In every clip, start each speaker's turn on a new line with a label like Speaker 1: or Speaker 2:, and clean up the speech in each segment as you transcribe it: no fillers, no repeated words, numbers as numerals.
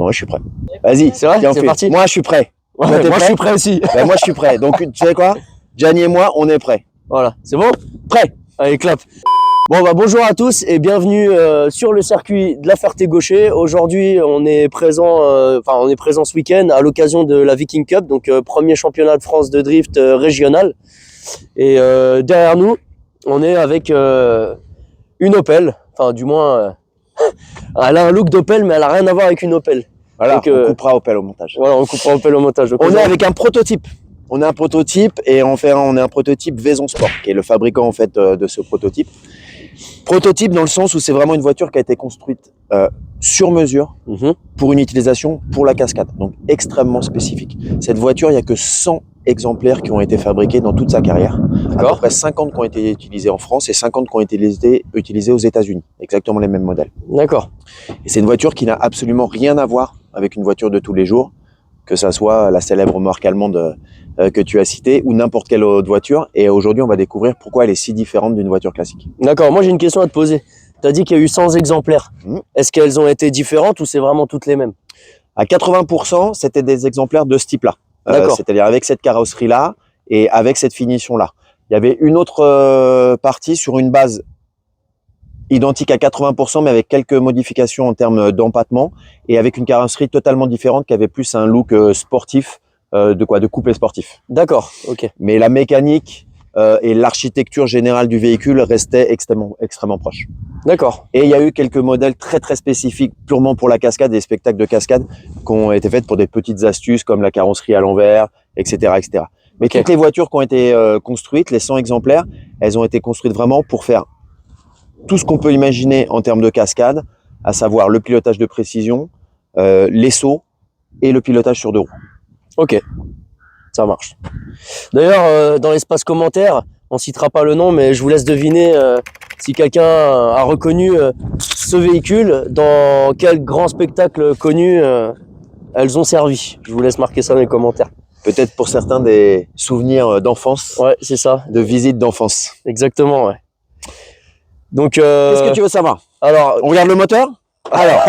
Speaker 1: Moi, je suis prêt. Vas-y,
Speaker 2: c'est vrai,
Speaker 1: tiens,
Speaker 2: c'est parti.
Speaker 1: Moi, je suis prêt.
Speaker 2: Ouais,
Speaker 1: Toi, t'es
Speaker 2: moi,
Speaker 1: prêt?
Speaker 2: je suis prêt aussi.
Speaker 1: Ben, moi, je suis prêt. Donc, tu sais quoi? Gianni et moi, on est prêts.
Speaker 2: Voilà, c'est bon?
Speaker 1: Prêt.
Speaker 2: Allez, clap. Bon, bah, bonjour à tous et bienvenue sur le circuit de la Ferté-Gaucher. Aujourd'hui, on est présent, on est présent ce week-end à l'occasion de la Viking Cup, donc premier championnat de France de drift régional. Et derrière nous, on est avec une Opel, enfin, du moins, elle a un look d'Opel, mais elle a rien à voir avec une Opel.
Speaker 1: Voilà,
Speaker 2: donc,
Speaker 1: on coupera Opel au montage.
Speaker 2: Voilà, on coupera Opel au montage. Donc,
Speaker 1: On est avec un prototype. On a un prototype et on est un prototype Vaison Sport, qui est le fabricant en fait de ce prototype. Prototype dans le sens où c'est vraiment une voiture qui a été construite sur mesure pour une utilisation pour la cascade, donc extrêmement spécifique. Cette voiture, il n'y a que 100 exemplaires qui ont été fabriqués dans toute sa carrière. À peu près 50 qui ont été utilisés en France et 50 qui ont été utilisés aux États-Unis. Exactement les mêmes modèles.
Speaker 2: D'accord.
Speaker 1: Et c'est une voiture qui n'a absolument rien à voir avec une voiture de tous les jours, que ça soit la célèbre marque allemande que tu as citée ou n'importe quelle autre voiture. Et aujourd'hui, on va découvrir pourquoi elle est si différente d'une voiture classique.
Speaker 2: D'accord, moi j'ai une question à te poser. Tu as dit qu'il y a eu 100 exemplaires. Est-ce qu'elles ont été différentes ou c'est vraiment toutes les mêmes?
Speaker 1: À 80%, c'était des exemplaires de ce type-là. C'est-à-dire avec cette carrosserie-là et avec cette finition-là. Il y avait une autre partie sur une base identique à 80%, mais avec quelques modifications en termes d'empattement et avec une carrosserie totalement différente qui avait plus un look sportif, de coupé sportif.
Speaker 2: D'accord, ok.
Speaker 1: Mais la mécanique et l'architecture générale du véhicule restaient extrêmement proches.
Speaker 2: D'accord.
Speaker 1: Et il y a eu quelques modèles très spécifiques purement pour la cascade, des spectacles de cascade qui ont été faits pour des petites astuces comme la carrosserie à l'envers, etc., etc. Mais toutes les voitures qui ont été construites, les 100 exemplaires, elles ont été construites vraiment pour faire tout ce qu'on peut imaginer en termes de cascade, à savoir le pilotage de précision, les sauts et le pilotage sur deux roues.
Speaker 2: Ok, ça marche. D'ailleurs, dans l'espace commentaire, on citera pas le nom, mais je vous laisse deviner si quelqu'un a reconnu ce véhicule, dans quel grand spectacle connu elles ont servi. Je vous laisse marquer ça dans les commentaires.
Speaker 1: Peut-être pour certains des souvenirs d'enfance.
Speaker 2: Ouais, c'est ça.
Speaker 1: De visites d'enfance.
Speaker 2: Exactement, ouais. Donc,
Speaker 1: qu'est-ce que tu veux savoir?
Speaker 2: Alors,
Speaker 1: on regarde le moteur?
Speaker 2: Alors,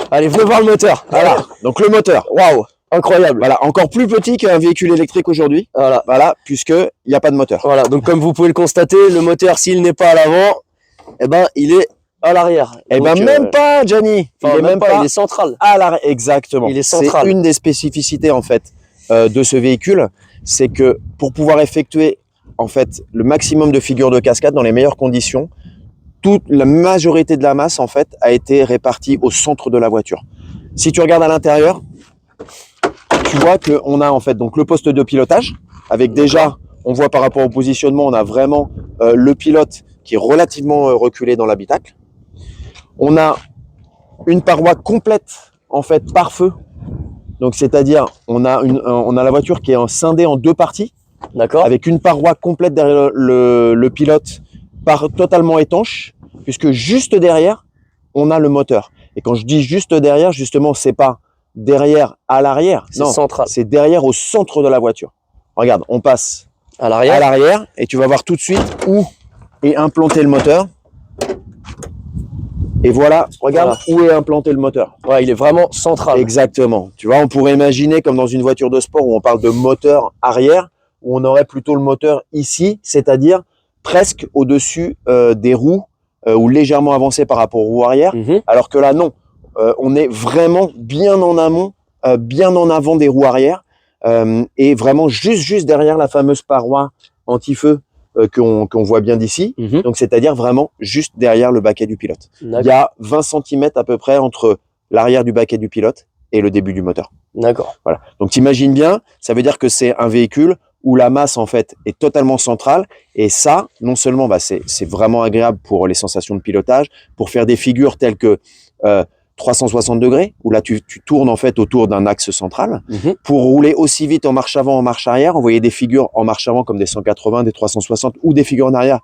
Speaker 2: allez, venez voir le moteur.
Speaker 1: Voilà. Donc le moteur.
Speaker 2: Waouh, incroyable.
Speaker 1: Voilà, encore plus petit qu'un véhicule électrique aujourd'hui. Voilà, puisque il n'y a pas de moteur.
Speaker 2: Voilà, donc comme vous pouvez le constater, le moteur, s'il n'est pas à l'avant, eh ben, il est à l'arrière.
Speaker 1: Eh ben, même pas, Gianni.
Speaker 2: Il est même pas, il est central.
Speaker 1: À l'arrière, exactement.
Speaker 2: Il est central.
Speaker 1: C'est une des spécificités, en fait, de ce véhicule. C'est que pour pouvoir effectuer, en fait, le maximum de figures de cascade dans les meilleures conditions, toute la majorité de la masse, en fait, a été répartie au centre de la voiture. Si tu regardes à l'intérieur, tu vois qu'on a, en fait, donc le poste de pilotage, avec déjà, on voit par rapport au positionnement, on a vraiment le pilote qui est relativement reculé dans l'habitacle. On a une paroi complète, en fait, par feu. Donc, c'est-à-dire, on a la voiture qui est scindée en deux parties.
Speaker 2: D'accord.
Speaker 1: Avec une paroi complète derrière le pilote, totalement étanche, puisque juste derrière, on a le moteur. Et quand je dis juste derrière, justement, c'est pas derrière à l'arrière. Non,
Speaker 2: central.
Speaker 1: C'est derrière au centre de la voiture. Regarde, on passe
Speaker 2: à l'arrière
Speaker 1: et tu vas voir tout de suite où est implanté le moteur. Et voilà, regarde où est implanté le moteur.
Speaker 2: Ouais, il est vraiment central.
Speaker 1: Exactement. Tu vois, on pourrait imaginer comme dans une voiture de sport où on parle de moteur arrière, où on aurait plutôt le moteur ici, c'est-à-dire presque au-dessus des roues ou légèrement avancé par rapport aux roues arrière. Alors que là, non. On est vraiment bien en amont, bien en avant des roues arrière et vraiment juste derrière la fameuse paroi anti-feu qu'on voit bien d'ici. Donc, c'est-à-dire vraiment juste derrière le baquet du pilote. Il y a 20 cm à peu près entre l'arrière du baquet du pilote et le début du moteur.
Speaker 2: D'accord.
Speaker 1: Voilà. Donc, t'imagines bien, ça veut dire que c'est un véhicule où la masse, en fait, est totalement centrale. Et ça, non seulement, c'est vraiment agréable pour les sensations de pilotage, pour faire des figures telles que 360 degrés, où là, tu tournes, en fait, autour d'un axe central. Pour rouler aussi vite en marche avant, en marche arrière, on voyait des figures en marche avant comme des 180, des 360, ou des figures en arrière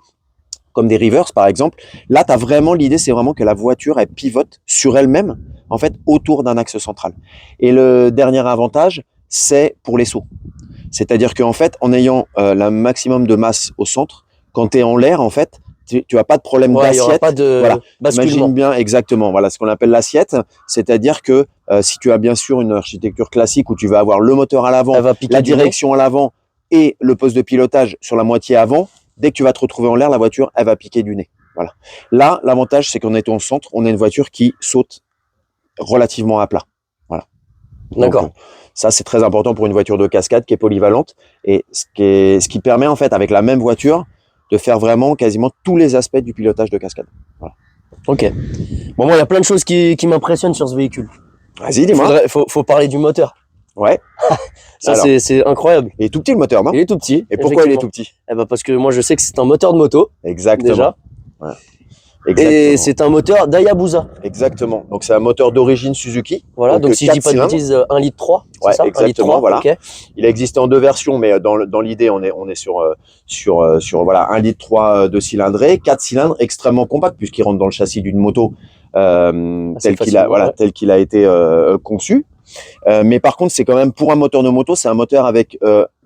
Speaker 1: comme des reverse, par exemple. Là, tu as vraiment l'idée, c'est vraiment que la voiture, elle pivote sur elle-même, en fait, autour d'un axe central. Et le dernier avantage, c'est pour les sauts. C'est-à-dire qu'en fait, en ayant le maximum de masse au centre, quand tu es en l'air, en fait, tu n'as pas de problème d'assiette.
Speaker 2: Pas de
Speaker 1: voilà.
Speaker 2: basculement.
Speaker 1: Imagine bien exactement. Voilà ce qu'on appelle l'assiette, c'est-à-dire que Si tu as bien sûr une architecture classique où tu vas avoir le moteur à l'avant,
Speaker 2: Elle va piquer
Speaker 1: la
Speaker 2: du nez.
Speaker 1: direction à l'avant et le poste de pilotage sur la moitié avant, dès que tu vas te retrouver en l'air, la voiture, elle va piquer du nez. Voilà. Là, l'avantage, c'est qu'en étant au centre, on a une voiture qui saute relativement à plat. Voilà.
Speaker 2: D'accord.
Speaker 1: Donc, ça, c'est très important pour une voiture de cascade qui est polyvalente et ce qui permet, en fait, avec la même voiture, de faire vraiment quasiment tous les aspects du pilotage de cascade. Voilà.
Speaker 2: Ok. Bon, moi, il y a plein de choses qui m'impressionnent sur ce véhicule.
Speaker 1: Vas-y, dis-moi.
Speaker 2: Faut parler du moteur.
Speaker 1: Ouais.
Speaker 2: Ça,
Speaker 1: Alors,
Speaker 2: c'est incroyable.
Speaker 1: il est tout petit le moteur, non?
Speaker 2: Il est tout petit.
Speaker 1: Et pourquoi il est
Speaker 2: effectivement.
Speaker 1: tout petit?
Speaker 2: Eh ben, parce que moi, je sais que c'est un moteur de moto.
Speaker 1: Exactement.
Speaker 2: Déjà.
Speaker 1: Ouais.
Speaker 2: Et
Speaker 1: Exactement.
Speaker 2: c'est un moteur d'Hayabusa.
Speaker 1: Exactement. Donc, c'est un moteur d'origine Suzuki.
Speaker 2: Voilà. Donc si je dis
Speaker 1: 4
Speaker 2: pas de
Speaker 1: cylindres.
Speaker 2: bêtises, 1,3 litre, c'est
Speaker 1: Ouais,
Speaker 2: ça? 1,3 litre.
Speaker 1: exactement, voilà.
Speaker 2: Ok.
Speaker 1: Il a existé en deux versions, mais dans l'idée, on est sur voilà 1,3 litre de cylindrée, 4 cylindres, extrêmement compact puisqu'il rentre dans le châssis d'une moto tel qu'il a
Speaker 2: ouais.
Speaker 1: tel qu'il a été conçu. Mais par contre, c'est quand même pour un moteur de moto, c'est un moteur avec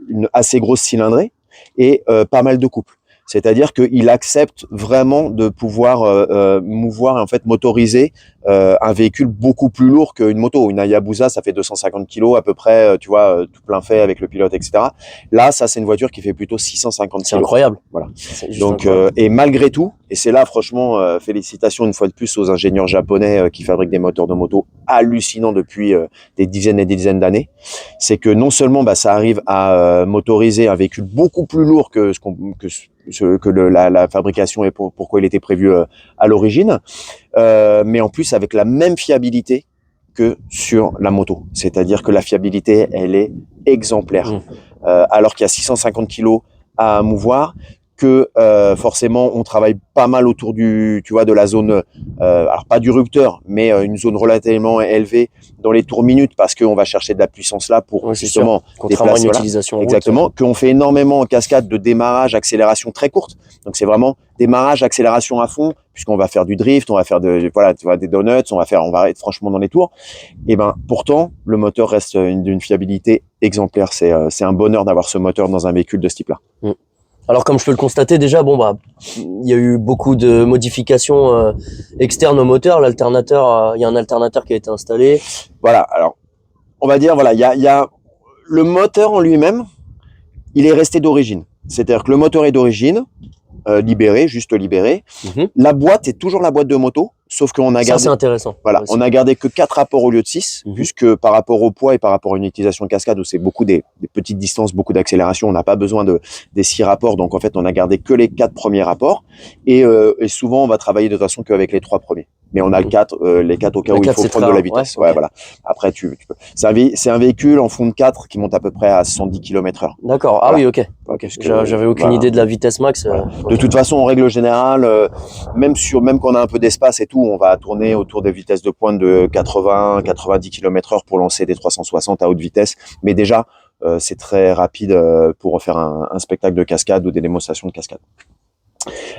Speaker 1: une assez grosse cylindrée et pas mal de couple. C'est-à-dire qu'il accepte vraiment de pouvoir mouvoir et en fait motoriser un véhicule beaucoup plus lourd qu'une moto. Une Hayabusa, ça fait 250 kg à peu près, tu vois, tout plein fait avec le pilote, etc. Là, ça, c'est une voiture qui fait plutôt 650 kg.
Speaker 2: C'est incroyable.
Speaker 1: Voilà.
Speaker 2: C'est juste
Speaker 1: Donc,
Speaker 2: incroyable.
Speaker 1: et malgré tout, et c'est là, franchement, félicitations une fois de plus aux ingénieurs japonais qui fabriquent des moteurs de moto hallucinants depuis des dizaines et des dizaines d'années. C'est que non seulement ça arrive à motoriser un véhicule beaucoup plus lourd que la fabrication et pourquoi il était prévu à l'origine, mais en plus avec la même fiabilité que sur la moto. C'est-à-dire que la fiabilité, elle est exemplaire. Alors qu'il y a 650 kilos à mouvoir, que forcément on travaille pas mal autour du, tu vois, de la zone, alors pas du rupteur, mais une zone relativement élevée dans les tours minutes parce qu'on va chercher de la puissance là pour justement
Speaker 2: contrairement à une
Speaker 1: déplacer,
Speaker 2: utilisation route.
Speaker 1: exactement, qu'on fait énormément en cascade de démarrage, accélération très courte. Donc c'est vraiment démarrage, accélération à fond, puisqu'on va faire du drift, on va faire voilà, tu vois, des donuts, on va être franchement dans les tours. Et ben pourtant le moteur reste d'une fiabilité exemplaire. C'est un bonheur d'avoir ce moteur dans un véhicule de ce type-là.
Speaker 2: Alors comme je peux le constater déjà, il y a eu beaucoup de modifications externes au moteur. L'alternateur, il y a un alternateur qui a été installé.
Speaker 1: Voilà. Alors on va dire voilà, il y a le moteur en lui-même, il est resté d'origine. C'est-à-dire que le moteur est d'origine, juste libéré. La boîte est toujours la boîte de moto, sauf qu'on a gardé.
Speaker 2: Ça, c'est intéressant.
Speaker 1: Voilà, on a gardé que 4 rapports au lieu de 6, puisque par rapport au poids et par rapport à une utilisation cascade où c'est beaucoup des petites distances, beaucoup d'accélération, on n'a pas besoin des 6 rapports. Donc en fait, on a gardé que les 4 premiers rapports. Et souvent, on va travailler de toute façon qu'avec les 3 premiers. Mais on a les 4 au cas où il faut prendre de la vitesse. Ouais, voilà. Après, tu peux. C'est un véhicule en fond de 4 qui monte à peu près à 110 km/h.
Speaker 2: D'accord. Ah
Speaker 1: voilà.
Speaker 2: oui, ok. J'avais aucune idée de la vitesse max.
Speaker 1: Voilà. De toute façon, en règle générale, même quand on a un peu d'espace et tout, on va tourner autour des vitesses de pointe de 80-90 km/h pour lancer des 360 à haute vitesse. Mais déjà, c'est très rapide pour faire un spectacle de cascade ou des démonstrations de cascade.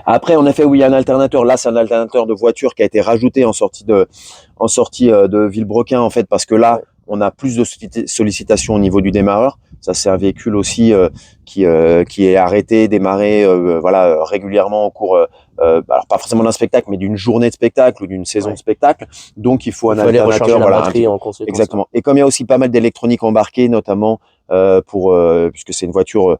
Speaker 1: Après, en effet, oui, il y a un alternateur. Là, c'est un alternateur de voiture qui a été rajouté en sortie de Villebrequin, en fait, parce que là, on a plus de sollicitations au niveau du démarreur. Ça, c'est un véhicule aussi qui est arrêté, démarré, voilà, régulièrement au cours, alors pas forcément d'un spectacle, mais d'une journée de spectacle ou d'une saison de spectacle. Donc, il faut un alternateur,
Speaker 2: la batterie en conséquence.
Speaker 1: Exactement. Et comme il y a aussi pas mal d'électronique embarquée, notamment puisque c'est une voiture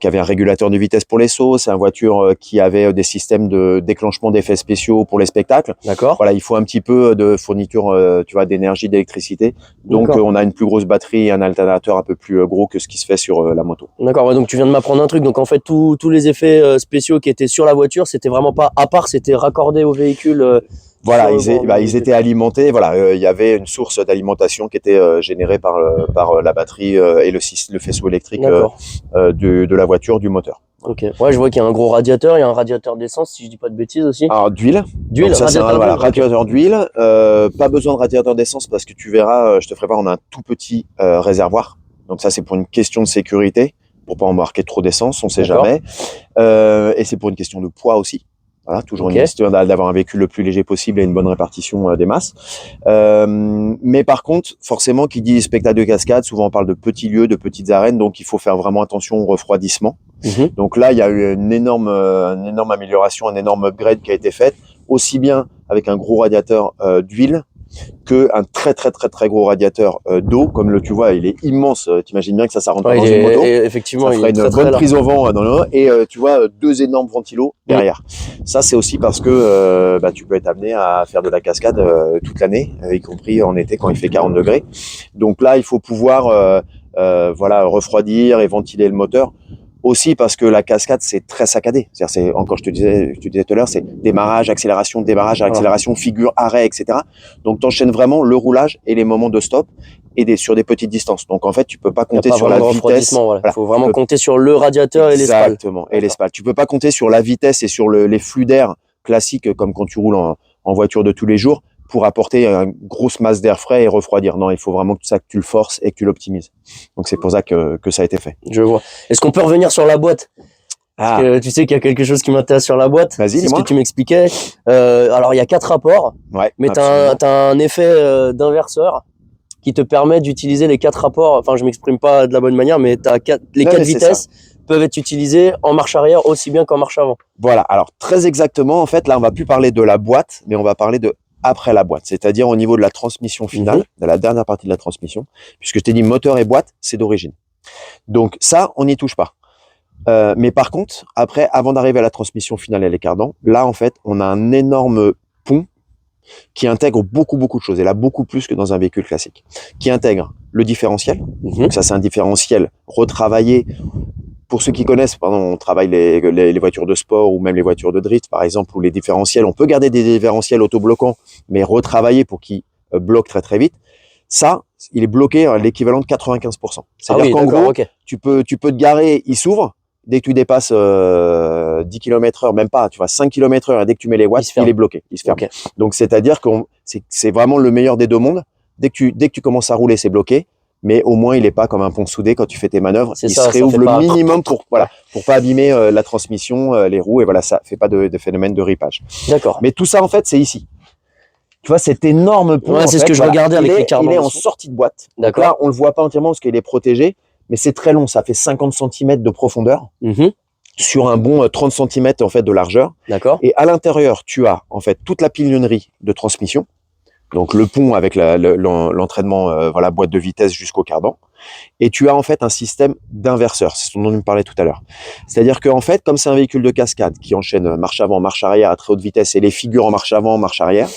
Speaker 1: qui avait un régulateur de vitesse pour les sauts, c'est une voiture qui avait des systèmes de déclenchement d'effets spéciaux pour les spectacles.
Speaker 2: D'accord.
Speaker 1: Voilà, il faut un petit peu de fourniture, tu vois, d'énergie, d'électricité. Donc on a une plus grosse batterie et un alternateur un peu plus gros que ce qui se fait sur la moto.
Speaker 2: D'accord, ouais, donc tu viens de m'apprendre un truc. Donc en fait, tous les effets spéciaux qui étaient sur la voiture, c'était vraiment pas à part, c'était raccordé au véhicule.
Speaker 1: Voilà, ils étaient alimentés. Voilà, il y avait une source d'alimentation qui était générée par la batterie et le faisceau électrique de la voiture, du moteur.
Speaker 2: Ok. Ouais, je vois qu'il y a un gros radiateur, il y a un radiateur d'essence, si je dis pas de bêtises aussi.
Speaker 1: Alors d'huile.
Speaker 2: D'huile,
Speaker 1: radiateur d'huile. Pas besoin de radiateur d'essence parce que tu verras, je te ferai voir, on a un tout petit réservoir. Donc ça, c'est pour une question de sécurité, pour pas embarquer trop d'essence, on sait jamais. Et c'est pour une question de poids aussi. Voilà, toujours une question d'avoir un véhicule le plus léger possible et une bonne répartition des masses. Mais par contre, forcément, qui dit spectacle de cascade, souvent on parle de petits lieux, de petites arènes, donc il faut faire vraiment attention au refroidissement. Donc là, il y a eu une énorme amélioration, un énorme upgrade qui a été fait, aussi bien avec un gros radiateur d'huile qu'un très gros radiateur d'eau, comme tu vois, il est immense. T'imagines bien que ça rentre pas dans une moto.
Speaker 2: Effectivement,
Speaker 1: ça ferait une bonne prise au vent dans l'eau. Et tu vois, 2 énormes ventilos derrière. Ça, c'est aussi parce que tu peux être amené à faire de la cascade toute l'année, y compris en été quand il fait 40 degrés. Donc là, il faut pouvoir refroidir et ventiler le moteur. Aussi parce que la cascade, c'est très saccadé. C'est encore, je te disais tout à l'heure, c'est démarrage, accélération, figure, arrêt, etc. Donc, tu enchaînes vraiment le roulage et les moments de stop et sur des petites distances. Donc, en fait, tu peux pas compter sur la vitesse.
Speaker 2: Il faut vraiment compter sur le radiateur et l'espale.
Speaker 1: Exactement, et l'espale. Tu peux pas compter sur la vitesse et sur les flux d'air classiques comme quand tu roules en voiture de tous les jours pour apporter une grosse masse d'air frais et refroidir. Non, il faut vraiment que tu le forces et que tu l'optimises. Donc, c'est pour ça que ça a été fait.
Speaker 2: Je vois. Est-ce qu'on peut revenir sur la boîte? Parce que tu sais qu'il y a quelque chose qui m'intéresse sur la boîte.
Speaker 1: Vas-y,
Speaker 2: c'est ce que tu m'expliquais. Alors, il y a 4 rapports, mais tu as un effet d'inverseur qui te permet d'utiliser les 4 rapports. Enfin, je m'exprime pas de la bonne manière, mais les 4 vitesses peuvent être utilisées en marche arrière aussi bien qu'en marche avant.
Speaker 1: Voilà. Alors, très exactement, en fait, là, on va plus parler de la boîte, mais on va parler de après la boîte, c'est-à-dire au niveau de la transmission finale, de la dernière partie de la transmission, puisque je t'ai dit moteur et boîte, c'est d'origine. Donc ça, on n'y touche pas. Mais par contre, après, avant d'arriver à la transmission finale et les cardans, là, en fait, on a un énorme pont qui intègre beaucoup de choses, et là, beaucoup plus que dans un véhicule classique, qui intègre le différentiel. Donc ça, c'est un différentiel retravaillé. Pour ceux qui connaissent, pardon, on travaille les voitures de sport ou même les voitures de drift, par exemple, ou les différentiels. On peut garder des différentiels autobloquants, mais retravailler pour qu'ils bloquent très vite. Ça, il est bloqué à l'équivalent de 95%. C'est-à-dire qu'en gros, tu peux te garer, il s'ouvre. Dès que tu dépasses 10 km/h, même pas, tu vois, 5 km/h, et dès que tu mets les watts, il est bloqué, il se ferme. Donc, c'est-à-dire que c'est vraiment le meilleur des deux mondes. Dès que tu commences à rouler, c'est bloqué. Mais au moins, il est pas comme un pont soudé quand tu fais tes manœuvres. Il se réouvre le minimum pour pas abîmer la transmission, les roues, et voilà, ça fait pas de phénomène de ripage.
Speaker 2: D'accord.
Speaker 1: Mais tout ça, en fait, c'est ici. Tu vois, cet énorme pont.
Speaker 2: Ouais, c'est ce que je regardais avec les cardans.
Speaker 1: Il est en sortie de boîte.
Speaker 2: D'accord.
Speaker 1: Là, on le voit pas entièrement parce qu'il est protégé, mais c'est très long. Ça fait 50 cm de profondeur sur un bon 30 cm en fait de largeur.
Speaker 2: D'accord.
Speaker 1: Et à l'intérieur, tu as en fait toute la pignonnerie de transmission. Donc le pont avec l'entraînement, boîte de vitesse jusqu'au cardan. Et tu as en fait un système d'inverseur, c'est ce dont on me parlait tout à l'heure. C'est-à-dire qu'en fait, comme c'est un véhicule de cascade qui enchaîne marche avant, marche arrière à très haute vitesse et les figures en marche avant, marche arrière,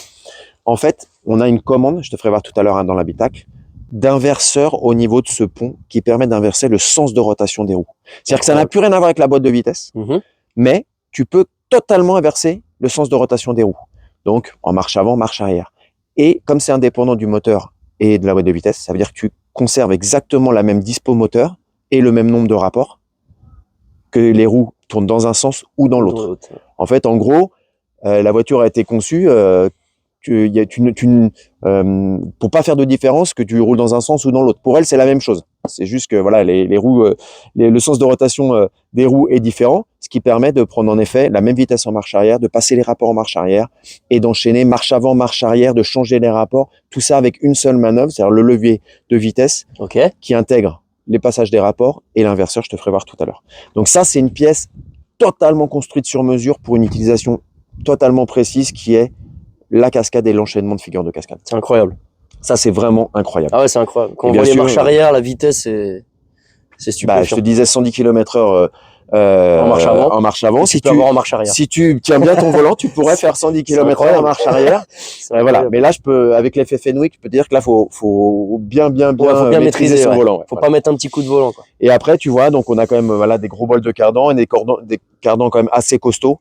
Speaker 1: en fait, on a une commande, je te ferai voir tout à l'heure dans l'habitacle, d'inverseur au niveau de ce pont qui permet d'inverser le sens de rotation des roues. C'est-à-dire que ça n'a plus rien à voir avec la boîte de vitesse, mais tu peux totalement inverser le sens de rotation des roues. Donc, en marche avant, marche arrière. Et comme c'est indépendant du moteur et de la boîte de vitesse, ça veut dire que tu conserves exactement la même dispo moteur et le même nombre de rapports, que les roues tournent dans un sens ou dans l'autre. En fait, en gros, la voiture a été conçue pour pas faire de différence que tu roules dans un sens ou dans l'autre. Pour elle, c'est la même chose. C'est juste que voilà, les roues, le sens de rotation des roues est différent, ce qui permet de prendre en effet la même vitesse en marche arrière, de passer les rapports en marche arrière et d'enchaîner marche avant, marche arrière, de changer les rapports. Tout ça avec une seule manœuvre, c'est-à-dire le levier de vitesse qui intègre les passages des rapports et l'inverseur, je te ferai voir tout à l'heure. Donc ça, c'est une pièce totalement construite sur mesure pour une utilisation totalement précise qui est la cascade et l'enchaînement de figures de cascade.
Speaker 2: C'est incroyable.
Speaker 1: Ça, c'est vraiment incroyable.
Speaker 2: Ah ouais, c'est incroyable. Quand on voit les marches arrière, la vitesse, c'est stupéfiant.
Speaker 1: Je te disais 110 km/h en marche avant.
Speaker 2: Si tu peux avoir en marche arrière.
Speaker 1: Si tu tiens bien ton volant, tu pourrais faire 110 km/h en marche arrière. Voilà. Mais là, avec l'effet Fenwick, je peux te dire que là, faut bien maîtriser son volant.
Speaker 2: Faut pas mettre un petit coup de volant, quoi.
Speaker 1: Et après, tu vois, donc on a quand même des gros bols de cardan et des cardans quand même assez costauds.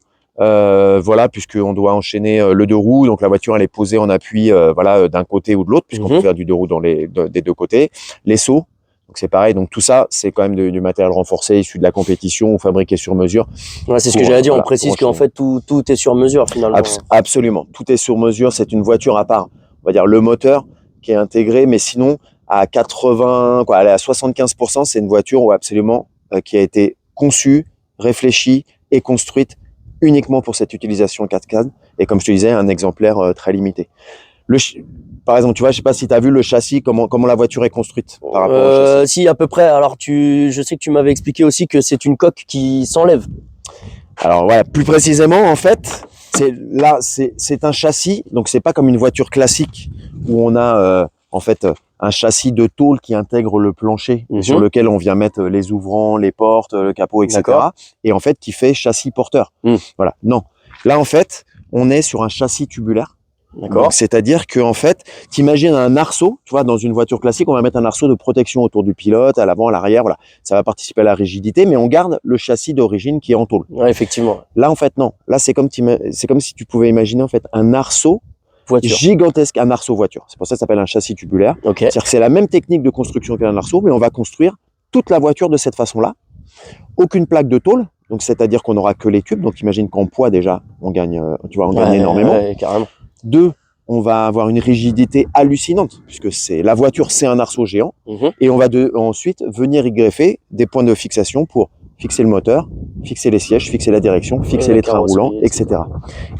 Speaker 1: Puisqu'on doit enchaîner le deux roues, donc la voiture elle est posée en appui d'un côté ou de l'autre, puisqu'on peut faire du deux roues des deux côtés. Les sauts, donc c'est pareil, donc tout ça c'est quand même du matériel renforcé issu de la compétition ou fabriqué sur mesure.
Speaker 2: Ouais, c'est ce que j'allais dire, on précise qu'en fait tout est sur mesure finalement.
Speaker 1: Absolument, tout est sur mesure, c'est une voiture à part, on va dire le moteur qui est intégré, mais sinon à 75%, c'est une voiture absolument qui a été conçue, réfléchie et construite uniquement pour cette utilisation cascade et comme je te disais un exemplaire très limité. Par exemple, tu vois, je sais pas si tu as vu le châssis, comment la voiture est construite par rapport au châssis.
Speaker 2: Si, à peu près. Alors je sais que tu m'avais expliqué aussi que c'est une coque qui s'enlève.
Speaker 1: Alors ouais, plus précisément en fait, c'est un châssis, donc c'est pas comme une voiture classique où on a en fait un châssis de tôle qui intègre le plancher sur lequel on vient mettre les ouvrants, les portes, le capot, etc. Et en fait qui fait châssis porteur. Voilà. Non. Là en fait, on est sur un châssis tubulaire. D'accord. C'est-à-dire que en fait, t'imagines un arceau, tu vois, dans une voiture classique, on va mettre un arceau de protection autour du pilote, à l'avant, à l'arrière, voilà. Ça va participer à la rigidité, mais on garde le châssis d'origine qui est en tôle.
Speaker 2: Ouais, effectivement.
Speaker 1: Là, en fait, non. Là, c'est comme si tu pouvais imaginer en fait un arceau gigantesque, un arceau voiture. C'est pour ça que ça s'appelle un châssis tubulaire.
Speaker 2: Okay.
Speaker 1: C'est-à-dire que c'est la même technique de construction qu'un arceau, mais on va construire toute la voiture de cette façon-là. Aucune plaque de tôle. Donc, c'est-à-dire qu'on n'aura que les tubes. Donc, imagine qu'en poids, déjà, on gagne, tu vois, on gagne énormément.
Speaker 2: Ouais, carrément.
Speaker 1: 2, on va avoir une rigidité hallucinante, puisque la voiture, c'est un arceau géant. Et on va ensuite venir y greffer des points de fixation pour fixer le moteur, fixer les sièges, fixer la direction, fixer les trains roulants, etc.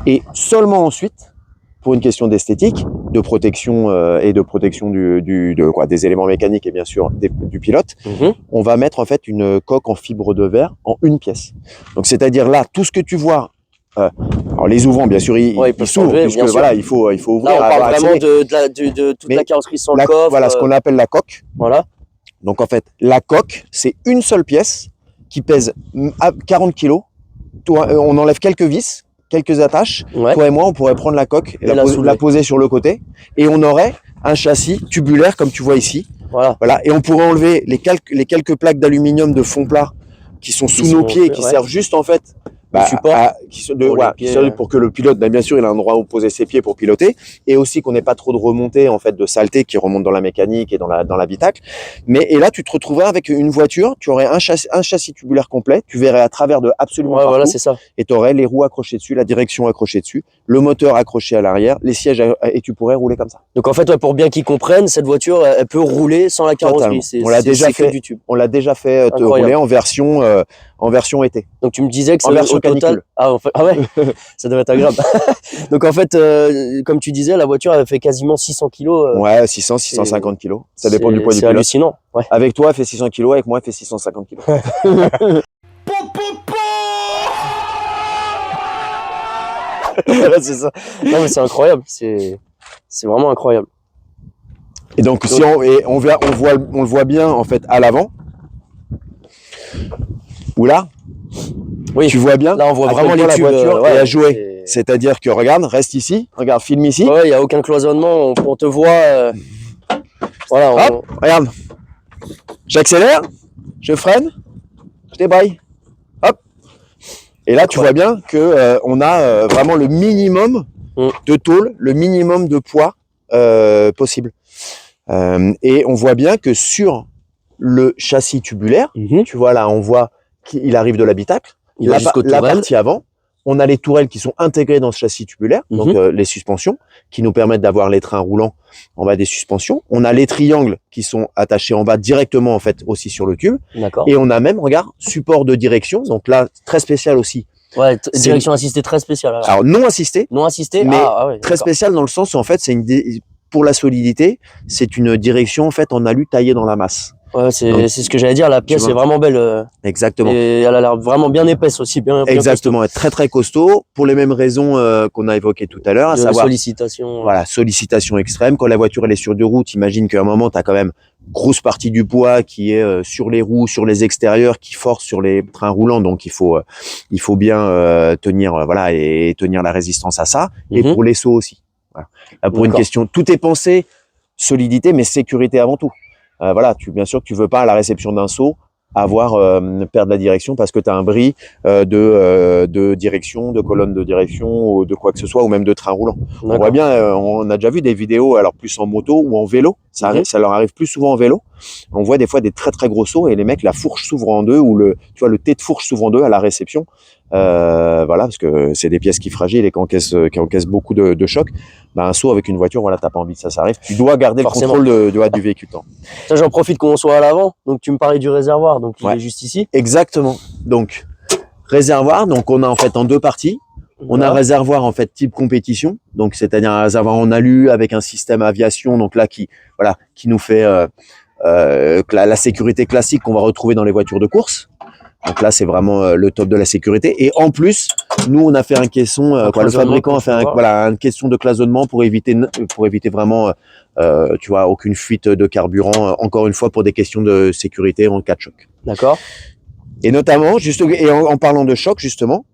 Speaker 1: Et seulement ensuite, pour une question d'esthétique, de protection et de protection des éléments mécaniques et bien sûr du pilote, on va mettre en fait une coque en fibre de verre en une pièce. Donc c'est-à-dire là, tout ce que tu vois, alors les ouvrants bien sûr ils s'ouvrent, puisque voilà, il faut ouvrir.
Speaker 2: Là, on parle vraiment de toute la carrosserie sans le coffre.
Speaker 1: Voilà ce qu'on appelle la coque.
Speaker 2: Voilà.
Speaker 1: Donc en fait, la coque, c'est une seule pièce qui pèse 40 kg. On enlève quelques vis, quelques attaches. Toi et moi, on pourrait prendre la coque et la poser sur le côté. Et on aurait un châssis tubulaire comme tu vois ici. Voilà. Et on pourrait enlever les quelques plaques d'aluminium de fond plat qui sont sous nos pieds, qui servent juste en fait pour que le pilote, bien sûr, il a un endroit où poser ses pieds pour piloter, et aussi qu'on n'ait pas trop de remontée en fait de saleté qui remonte dans la mécanique et dans l'habitacle. Et là, tu te retrouverais avec une voiture, tu aurais un châssis tubulaire complet, tu verrais à travers de absolument partout,
Speaker 2: voilà, c'est ça.
Speaker 1: Et tu aurais les roues accrochées dessus, la direction accrochée dessus, le moteur accroché à l'arrière, les sièges et tu pourrais rouler comme ça.
Speaker 2: Donc en fait, pour bien qu'ils comprennent, cette voiture, elle peut rouler sans la carrosserie.
Speaker 1: On l'a déjà fait rouler en version été.
Speaker 2: Donc tu me disais que
Speaker 1: en version canicule.
Speaker 2: Ah ouais, ça devait être agréable. Donc en fait, comme tu disais, la voiture elle fait quasiment 600 kg.
Speaker 1: Ouais, 650 kg. Ça dépend du poids du pilote.
Speaker 2: C'est hallucinant. Ouais.
Speaker 1: Avec toi, elle fait 600 kg, avec moi, elle fait 650 kg.
Speaker 2: C'est ça. Non mais c'est incroyable. C'est vraiment incroyable.
Speaker 1: Et donc si on le voit bien en fait à l'avant. Ou là, oui, tu vois bien.
Speaker 2: Là, on voit vraiment les tubes,
Speaker 1: la voiture et à jouer. C'est-à-dire que regarde, reste ici, regarde, filme ici.
Speaker 2: Ouais, il y a aucun cloisonnement, on te voit. Voilà.
Speaker 1: Hop, regarde. J'accélère, je freine, je débraille. Hop. Et là, tu vois bien que on a vraiment le minimum de tôle, le minimum de poids possible. Et on voit bien que sur le châssis tubulaire, tu vois là, on voit qu'il arrive de l'habitacle. La partie avant, on a les tourelles qui sont intégrées dans ce châssis tubulaire, donc les suspensions, qui nous permettent d'avoir les trains roulants en bas des suspensions. On a les triangles qui sont attachés en bas directement en fait aussi sur le tube. Et on a même, regarde, support de direction, donc là très spécial aussi.
Speaker 2: Ouais, direction assistée très spéciale.
Speaker 1: Alors non assistée,
Speaker 2: mais
Speaker 1: très spéciale dans le sens où en fait c'est pour la solidité, c'est une direction en fait en alu taillée dans la masse.
Speaker 2: Ouais, c'est ce que j'allais dire. La pièce est vraiment belle.
Speaker 1: Exactement.
Speaker 2: Et elle a l'air vraiment bien épaisse aussi, bien
Speaker 1: exactement, bien très très costaud pour les mêmes raisons qu'on a évoquées tout à l'heure, à savoir
Speaker 2: sollicitation.
Speaker 1: Voilà, sollicitation extrême. Quand la voiture elle est sur deux roues, imagine qu'à un moment tu as quand même grosse partie du poids qui est sur les roues, sur les extérieurs, qui force sur les trains roulants. Donc il faut bien tenir et tenir la résistance à ça. Et pour les sauts aussi. Voilà. Là, pour une question, tout est pensé solidité, mais sécurité avant tout. Bien sûr que tu veux pas à la réception d'un saut perdre la direction parce que tu as un bris de direction, de colonne de direction ou de quoi que ce soit, ou même de train roulant. On voit bien, on a déjà vu des vidéos, alors plus en moto ou en vélo, ça leur arrive plus souvent en vélo. On voit des fois des très très gros sauts et les mecs, la fourche s'ouvre en deux, ou le T de fourche s'ouvre en deux à la réception. Parce que c'est des pièces qui fragiles et qui encaissent beaucoup de chocs. Un saut avec une voiture, t'as pas envie que ça s'arrive. Tu dois garder le contrôle du véhicule.
Speaker 2: Ça, j'en profite qu'on soit à l'avant. Donc tu me parlais du réservoir, donc il est juste ici.
Speaker 1: Exactement. Donc réservoir, donc on a en fait en deux parties. On a un réservoir en fait type compétition, donc c'est-à-dire un réservoir en alu avec un système aviation, donc là qui nous fait la sécurité classique qu'on va retrouver dans les voitures de course. Donc là, c'est vraiment le top de la sécurité. Et en plus, nous, on a fait un caisson, le fabricant a fait un caisson de cloisonnement pour éviter vraiment, tu vois, aucune fuite de carburant. Encore une fois, pour des questions de sécurité en cas de choc.
Speaker 2: D'accord.
Speaker 1: Et notamment, en parlant de choc, justement,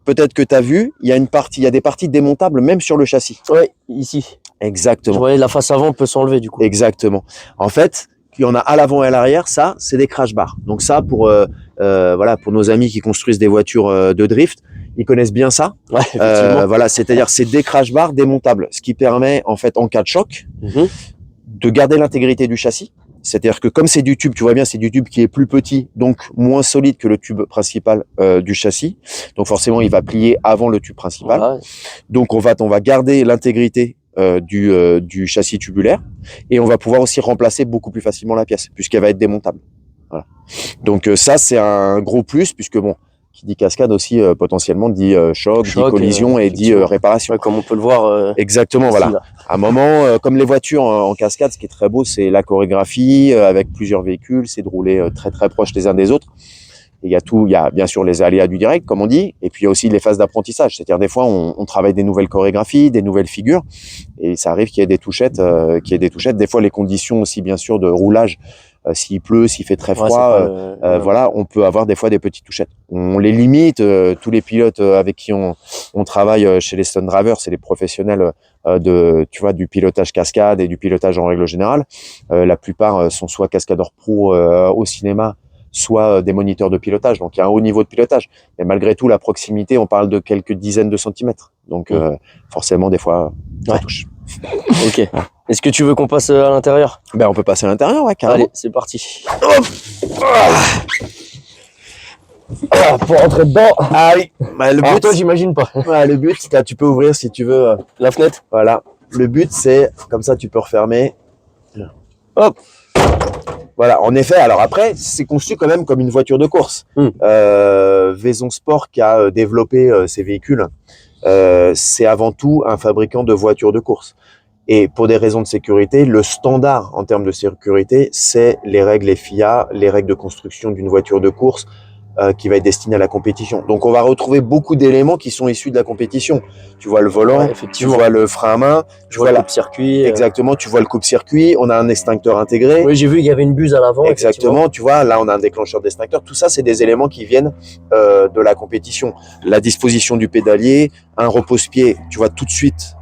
Speaker 1: peut-être que tu as vu, il y a des parties démontables même sur le châssis.
Speaker 2: Oui, ici.
Speaker 1: Exactement.
Speaker 2: Je voyais la face avant peut s'enlever du coup.
Speaker 1: Exactement. En fait, il y en a à l'avant et à l'arrière, ça, c'est des crash bars. Donc ça, pour nos amis qui construisent des voitures de drift, ils connaissent bien ça.
Speaker 2: Ouais, effectivement.
Speaker 1: C'est-à-dire c'est des crash bars démontables, ce qui permet en fait en cas de choc de garder l'intégrité du châssis. C'est-à-dire que comme c'est du tube, tu vois bien, c'est du tube qui est plus petit, donc moins solide que le tube principal du châssis. Donc forcément, il va plier avant le tube principal. Voilà. Donc on va garder l'intégrité du châssis tubulaire et on va pouvoir aussi remplacer beaucoup plus facilement la pièce puisqu'elle va être démontable. Voilà. Donc ça, c'est un gros plus puisque bon, qui dit cascade aussi potentiellement dit choc, dit collision et dit réparation.
Speaker 2: Ouais, comme on peut le voir.
Speaker 1: Exactement, voilà. Là. À un moment, comme les voitures en cascade, ce qui est très beau, c'est la chorégraphie avec plusieurs véhicules, c'est de rouler très très proches les uns des autres. Et il y a bien sûr les aléas du direct, comme on dit, et puis il y a aussi les phases d'apprentissage. C'est-à-dire des fois, on travaille des nouvelles chorégraphies, des nouvelles figures, et ça arrive qu'il y ait des touchettes, Des fois, les conditions aussi, bien sûr, de roulage, s'il pleut, s'il fait très froid, voilà, on peut avoir des fois des petites touchettes. On les limite. Tous les pilotes avec qui on travaille chez les Stunt Drivers, c'est les professionnels du pilotage cascade et du pilotage en règle générale. La plupart sont soit cascadeurs pro au cinéma, soit des moniteurs de pilotage, donc il y a un haut niveau de pilotage. Mais malgré tout, la proximité, on parle de quelques dizaines de centimètres. Donc forcément, des fois, ça touche.
Speaker 2: Ok. Est-ce que tu veux qu'on passe à l'intérieur?
Speaker 1: On peut passer à l'intérieur, ouais, carrément.
Speaker 2: Allez, c'est parti. Pour rentrer dedans.
Speaker 1: Ah oui. Le but,
Speaker 2: toi, j'imagine pas.
Speaker 1: Le but, là, tu peux ouvrir si tu veux.
Speaker 2: La fenêtre.
Speaker 1: Voilà. Le but, c'est, comme ça, tu peux refermer. Hop. Voilà, en effet, alors après, c'est conçu quand même comme une voiture de course. Vaison Sport qui a développé ces véhicules, c'est avant tout un fabricant de voitures de course. Et pour des raisons de sécurité, le standard en termes de sécurité, c'est les règles FIA, les règles de construction d'une voiture de course qui va être destinée à la compétition. Donc on va retrouver beaucoup d'éléments qui sont issus de la compétition. Tu vois le volant, tu vois le frein à main,
Speaker 2: tu vois le coupe-circuit.
Speaker 1: Exactement, tu vois le coupe-circuit, on a un extincteur intégré.
Speaker 2: Oui, j'ai vu, il y avait une buse à l'avant.
Speaker 1: Exactement, tu vois, là on a un déclencheur d'extincteur. Tout ça, c'est des éléments qui viennent de la compétition. La disposition du pédalier, un repose-pied, tu vois tout de suite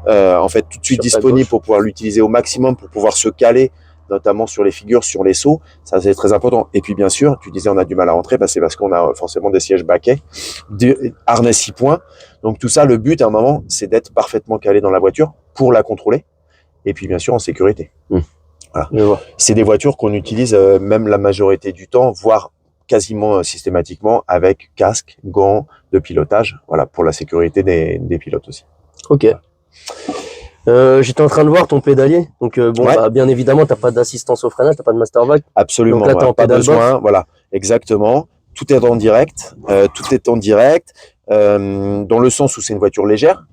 Speaker 1: disponible pour pouvoir l'utiliser au maximum, pour pouvoir se caler, notamment sur les figures, sur les sauts, ça c'est très important. Et puis bien sûr, tu disais on a du mal à rentrer, c'est parce qu'on a forcément des sièges baquets, harnais 6 points. Donc tout ça, le but à un moment, c'est d'être parfaitement calé dans la voiture pour la contrôler. Et puis bien sûr en sécurité. Voilà. C'est des voitures qu'on utilise même la majorité du temps, voire quasiment systématiquement avec casque, gants de pilotage, voilà, pour la sécurité des pilotes aussi.
Speaker 2: Ok. J'étais en train de voir ton pédalier, donc bien évidemment t'as pas d'assistance au freinage, t'as pas de master vac.
Speaker 1: Absolument, donc là, t'es en pas besoin, voilà, exactement. Tout est en direct, dans le sens où c'est une voiture légère.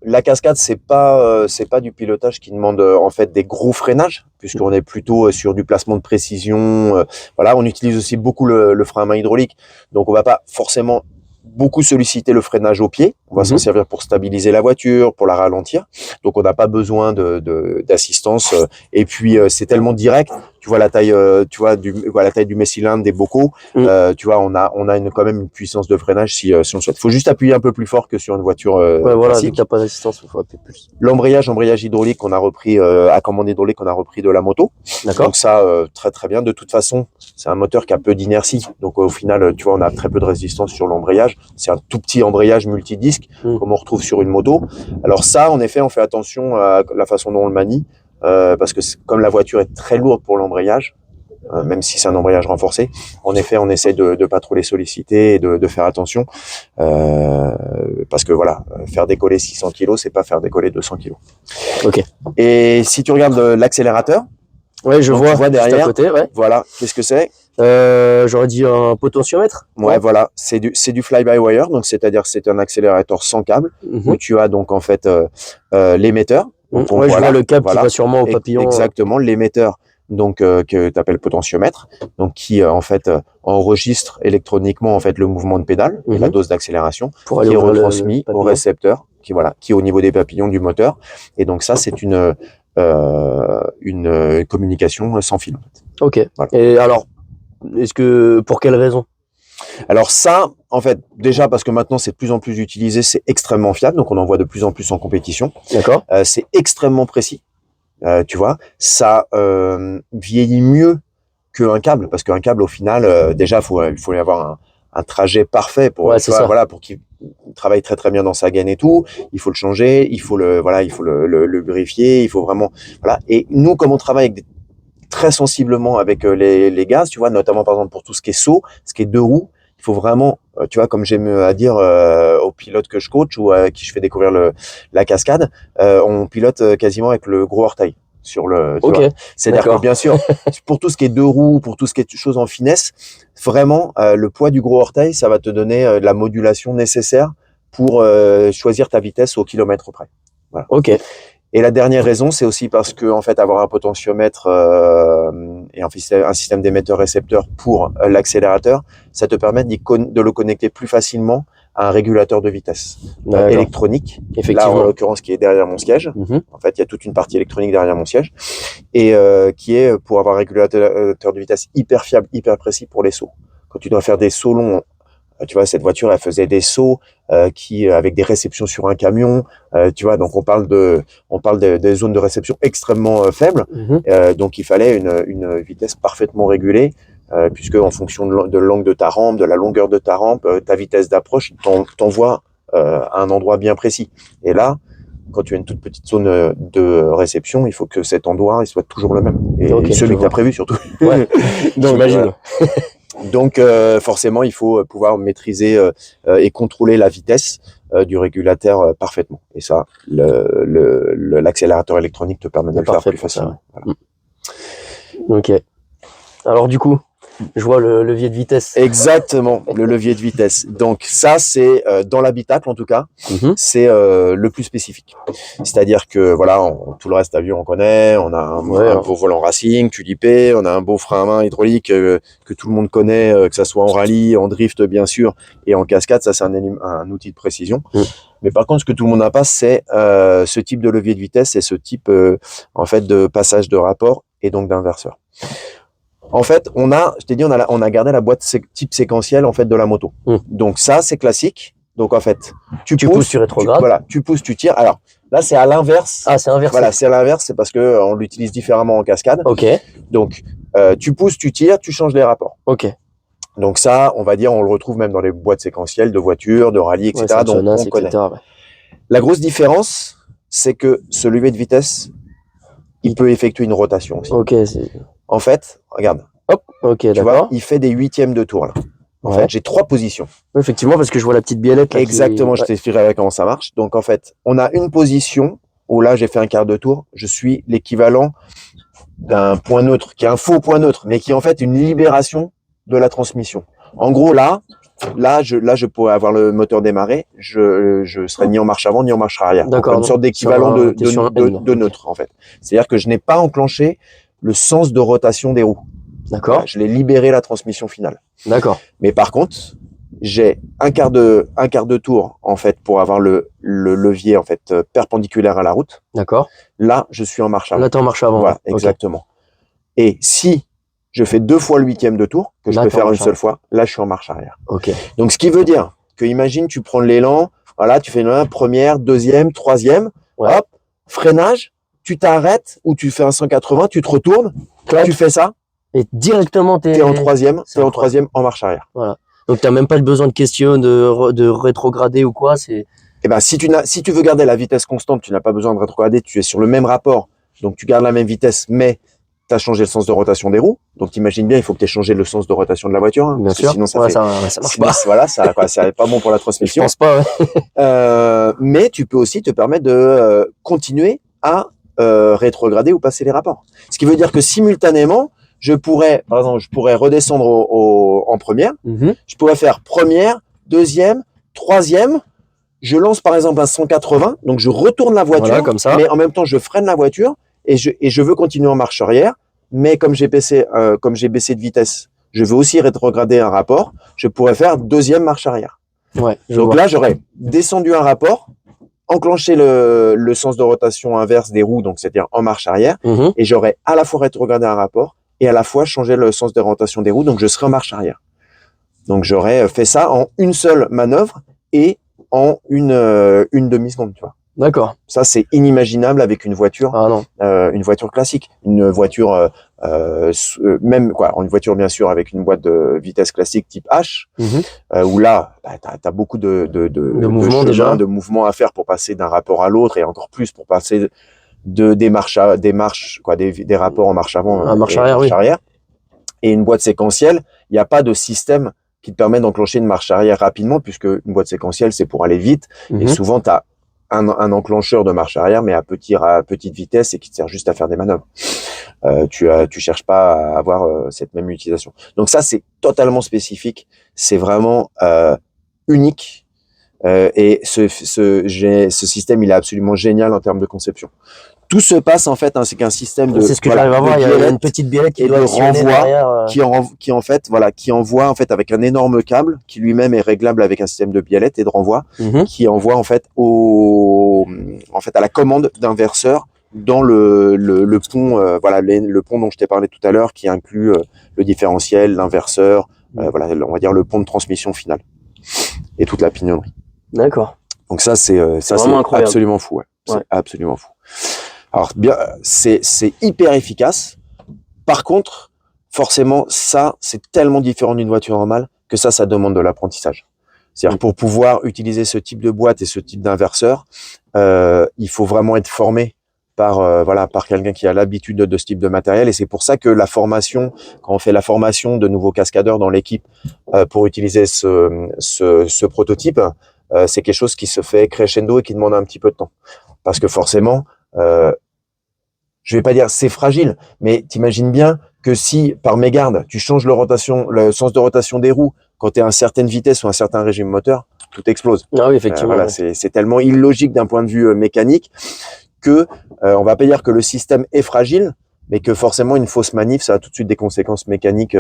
Speaker 1: La cascade, c'est pas du pilotage qui demande en fait des gros freinages, puisqu'on est plutôt sur du placement de précision. Voilà, on utilise aussi beaucoup le frein à main hydraulique, donc on va pas forcément beaucoup solliciter le freinage au pied. On va s'en servir pour stabiliser la voiture, pour la ralentir. Donc on n'a pas besoin d'assistance. Et puis c'est tellement direct. Tu vois la taille, la taille du messcylindre, des bocaux. Tu vois, on a quand même une puissance de freinage si on le souhaite. Il faut juste appuyer un peu plus fort que sur une voiture classique.
Speaker 2: Vu qu'il n'y a pas d'assistance, il faut appuyer plus.
Speaker 1: L'embrayage hydraulique qu'on a repris, à commande hydraulique qu'on a repris de la moto.
Speaker 2: D'accord.
Speaker 1: Donc ça, très très bien. De toute façon, c'est un moteur qui a peu d'inertie. Donc au final, tu vois, on a très peu de résistance sur l'embrayage. C'est un tout petit embrayage multidisque, comme on retrouve sur une moto. Alors ça, en effet, on fait attention à la façon dont on le manie, parce que comme la voiture est très lourde pour l'embrayage, même si c'est un embrayage renforcé, en effet, on essaie de pas trop les solliciter et de faire attention, parce que voilà, faire décoller 600 kg, c'est pas faire décoller 200 kg.
Speaker 2: Ok.
Speaker 1: Et si tu regardes l'accélérateur,
Speaker 2: ouais, je vois
Speaker 1: derrière,
Speaker 2: à côté, ouais.
Speaker 1: Voilà, qu'est-ce que c'est?
Speaker 2: J'aurais dit un potentiomètre.
Speaker 1: Ouais, voilà, c'est du fly-by-wire, donc c'est-à-dire que c'est un accélérateur sans câble, où tu as donc en fait l'émetteur.
Speaker 2: Je vois le câble qui va sûrement au papillon.
Speaker 1: Exactement, l'émetteur donc que tu appelles potentiomètre, donc qui en fait enregistre électroniquement en fait le mouvement de pédale et la dose d'accélération,
Speaker 2: Pour
Speaker 1: qui
Speaker 2: aller
Speaker 1: est
Speaker 2: ouvrir
Speaker 1: retransmis
Speaker 2: le
Speaker 1: au récepteur, qui est au niveau des papillons du moteur. Et donc ça, c'est une communication sans fil.
Speaker 2: Ok.
Speaker 1: Voilà.
Speaker 2: Et alors, pour quelle raison?
Speaker 1: Alors ça, en fait, déjà parce que maintenant c'est de plus en plus utilisé, c'est extrêmement fiable, donc on en voit de plus en plus en compétition.
Speaker 2: D'accord.
Speaker 1: C'est extrêmement précis, tu vois. Ça vieillit mieux qu'un câble, parce qu'un câble, au final, déjà, il faut y avoir un trajet parfait pour, tu vois, voilà, pour qu'il travaille très très bien dans sa gaine et tout. Il faut le changer, il faut le lubrifier, il faut vraiment, voilà. Et nous, comme on travaille très sensiblement avec les gaz, tu vois, notamment par exemple pour tout ce qui est saut, ce qui est deux roues, il faut vraiment, tu vois, comme j'aime à dire aux pilotes que je coach ou à qui je fais découvrir la cascade, on pilote quasiment avec le gros orteil sur le. Tu vois. C'est-à-dire que bien sûr, pour tout ce qui est deux roues, pour tout ce qui est choses en finesse, vraiment le poids du gros orteil, ça va te donner la modulation nécessaire pour choisir ta vitesse au kilomètre près. Voilà.
Speaker 2: Ok.
Speaker 1: Et la dernière raison, c'est aussi parce que en fait, avoir un potentiomètre et un système d'émetteur-récepteur pour l'accélérateur, ça te permet de le connecter plus facilement à un régulateur de vitesse électronique. Là, en l'occurrence, qui est derrière mon siège. En fait, il y a toute une partie électronique derrière mon siège et qui est pour avoir un régulateur de vitesse hyper fiable, hyper précis pour les sauts. Quand tu dois faire des sauts longs, tu vois, cette voiture, elle faisait des sauts avec des réceptions sur un camion, tu vois, donc on parle des zones de réception extrêmement faibles, donc il fallait une vitesse parfaitement régulée, puisque en fonction de l'angle de ta rampe, de la longueur de ta rampe, ta vitesse d'approche t'envoie à un endroit bien précis. Et là, quand tu as une toute petite zone de réception, il faut que cet endroit il soit toujours le même. Et celui que tu as prévu surtout.
Speaker 2: Ouais, j'imagine.
Speaker 1: Donc forcément, il faut pouvoir maîtriser et contrôler la vitesse du régulateur parfaitement. Et ça, l'accélérateur électronique te permet de le faire plus facilement. Voilà.
Speaker 2: Ok. Alors du coup, je vois le levier de vitesse.
Speaker 1: Exactement, le levier de vitesse. Donc ça, c'est dans l'habitacle en tout cas, c'est le plus spécifique. C'est-à-dire que voilà, tout le reste avion on connaît, on a un beau volant racing, tulipé, on a un beau frein à main hydraulique que tout le monde connaît, que ça soit en rallye, en drift bien sûr, et en cascade, ça c'est un outil de précision. Mais par contre, ce que tout le monde n'a pas, c'est ce type de levier de vitesse et ce type en fait de passage de rapport et donc d'inverseur. En fait, je t'ai dit, on a gardé la boîte type séquentielle en fait de la moto. Donc ça, c'est classique. Donc en fait, tu pousses, tu rétrogrades. Tu pousses, tu tires. Alors là, c'est à l'inverse.
Speaker 2: Ah, c'est inversé.
Speaker 1: Voilà, c'est à l'inverse, c'est parce que on l'utilise différemment en cascade.
Speaker 2: Ok.
Speaker 1: Donc tu pousses, tu tires, tu changes les rapports.
Speaker 2: Ok.
Speaker 1: Donc ça, on va dire, on le retrouve même dans les boîtes séquentielles de voitures, de rallye, etc.
Speaker 2: Ouais,
Speaker 1: donc on connaît. La grosse différence, c'est que ce levier de vitesse, il peut effectuer une rotation aussi.
Speaker 2: Ok.
Speaker 1: En fait, regarde.
Speaker 2: Hop, ok,
Speaker 1: tu vois, il fait des huitièmes de tour là. En fait, j'ai 3 positions.
Speaker 2: Effectivement, parce que je vois la petite biellette. Là,
Speaker 1: exactement, je t'expliquerai comment ça marche. Donc en fait, on a une position où là, j'ai fait un quart de tour. Je suis l'équivalent d'un point neutre, qui est un faux point neutre, mais qui est en fait une libération de la transmission. En gros, là, je pourrais avoir le moteur démarré. Je serais ni en marche avant ni en marche arrière. D'accord. Une sorte d'équivalent de neutre en fait. C'est-à-dire que je n'ai pas enclenché le sens de rotation des roues.
Speaker 2: D'accord.
Speaker 1: Voilà, je l'ai libéré la transmission finale.
Speaker 2: D'accord.
Speaker 1: Mais par contre, j'ai un quart de tour en fait pour avoir le levier en fait perpendiculaire à la route.
Speaker 2: D'accord.
Speaker 1: Là, je suis en marche avant.
Speaker 2: Là, t'es en marche avant.
Speaker 1: Voilà, exactement. Et si je fais 2 fois le huitième de tour, que je peux faire une seule fois, là, je suis en marche arrière.
Speaker 2: Ok.
Speaker 1: Donc, ce qui veut dire que, imagine, tu prends l'élan, voilà, tu fais une première, deuxième, troisième, hop, freinage, tu t'arrêtes ou tu fais un 180, tu te retournes, tu fais ça.
Speaker 2: Et directement, t'es
Speaker 1: en troisième, en marche arrière.
Speaker 2: Voilà. Donc, t'as même pas besoin de question de rétrograder ou quoi, c'est...
Speaker 1: Eh ben, si tu veux garder la vitesse constante, tu n'as pas besoin de rétrograder, tu es sur le même rapport, donc tu gardes la même vitesse, mais tu as changé le sens de rotation des roues. Donc, t'imagines bien, il faut que tu aies changé le sens de rotation de la voiture. Hein,
Speaker 2: bien sûr.
Speaker 1: Sinon, ça
Speaker 2: marche pas.
Speaker 1: Voilà, ça n'est pas bon pour la transmission.
Speaker 2: Je pense pas, ouais.
Speaker 1: Mais tu peux aussi te permettre de continuer à rétrograder ou passer les rapports. Ce qui veut dire que simultanément, par exemple, je pourrais redescendre en première. Je pourrais faire première, deuxième, troisième. Je lance par exemple un 180, donc je retourne la voiture,
Speaker 2: voilà, comme ça.
Speaker 1: Mais en même temps, je freine la voiture et je veux continuer en marche arrière. mais comme j'ai baissé de vitesse, je veux aussi rétrograder un rapport, je pourrais faire deuxième marche arrière.
Speaker 2: Ouais,
Speaker 1: Donc là, j'aurais descendu un rapport, enclenché le sens de rotation inverse des roues, donc c'est-à-dire en marche arrière, et j'aurais à la fois rétrogradé un rapport et à la fois changé le sens de rotation des roues, donc je serais en marche arrière. Donc j'aurais fait ça en une seule manœuvre et en une demi-seconde, tu vois.
Speaker 2: D'accord.
Speaker 1: Ça, c'est inimaginable avec une voiture, une voiture classique, une voiture même quoi, une voiture bien sûr avec une boîte de vitesse classique type H, où là, bah, t'as beaucoup de
Speaker 2: mouvements déjà,
Speaker 1: de mouvements à faire pour passer d'un rapport à l'autre et encore plus pour passer des rapports en marche avant
Speaker 2: à marche arrière,
Speaker 1: arrière. Et une boîte séquentielle, il n'y a pas de système qui te permet d'enclencher une marche arrière rapidement, puisque une boîte séquentielle, c'est pour aller vite. Et souvent, tu as un enclencheur de marche arrière, mais à petite vitesse et qui te sert juste à faire des manœuvres. Tu cherches pas à avoir cette même utilisation. Donc ça, c'est totalement spécifique. C'est vraiment unique. Et ce système, il est absolument génial en termes de conception. Tout se passe en fait, c'est qu'un système de.
Speaker 2: C'est ce que j'arrive à voir. Il y a une petite biellette qui doit
Speaker 1: renvoie, qui envoie en fait avec un énorme câble qui lui-même est réglable avec un système de biellette et de renvoi, qui envoie en fait à la commande d'inverseur dans le pont, le pont dont je t'ai parlé tout à l'heure, qui inclut le différentiel, l'inverseur, on va dire le pont de transmission final et toute la pignonnerie.
Speaker 2: D'accord.
Speaker 1: Donc ça c'est absolument fou. Ouais. C'est absolument fou. Alors bien, c'est hyper efficace. Par contre, forcément, ça c'est tellement différent d'une voiture normale que ça demande de l'apprentissage. C'est-à-dire pour pouvoir utiliser ce type de boîte et ce type d'inverseur, il faut vraiment être formé par quelqu'un qui a l'habitude de ce type de matériel. Et c'est pour ça que la formation, quand on fait la formation de nouveaux cascadeurs dans l'équipe pour utiliser ce prototype, c'est quelque chose qui se fait crescendo et qui demande un petit peu de temps. Parce que forcément, je vais pas dire c'est fragile, mais t'imagines bien que si par mégarde tu changes le sens de rotation des roues quand tu es à une certaine vitesse ou un certain régime moteur, tout explose.
Speaker 2: Ah oui, effectivement.
Speaker 1: C'est tellement illogique d'un point de vue mécanique que on va pas dire que le système est fragile, mais que forcément une fausse manip, ça a tout de suite des conséquences mécaniques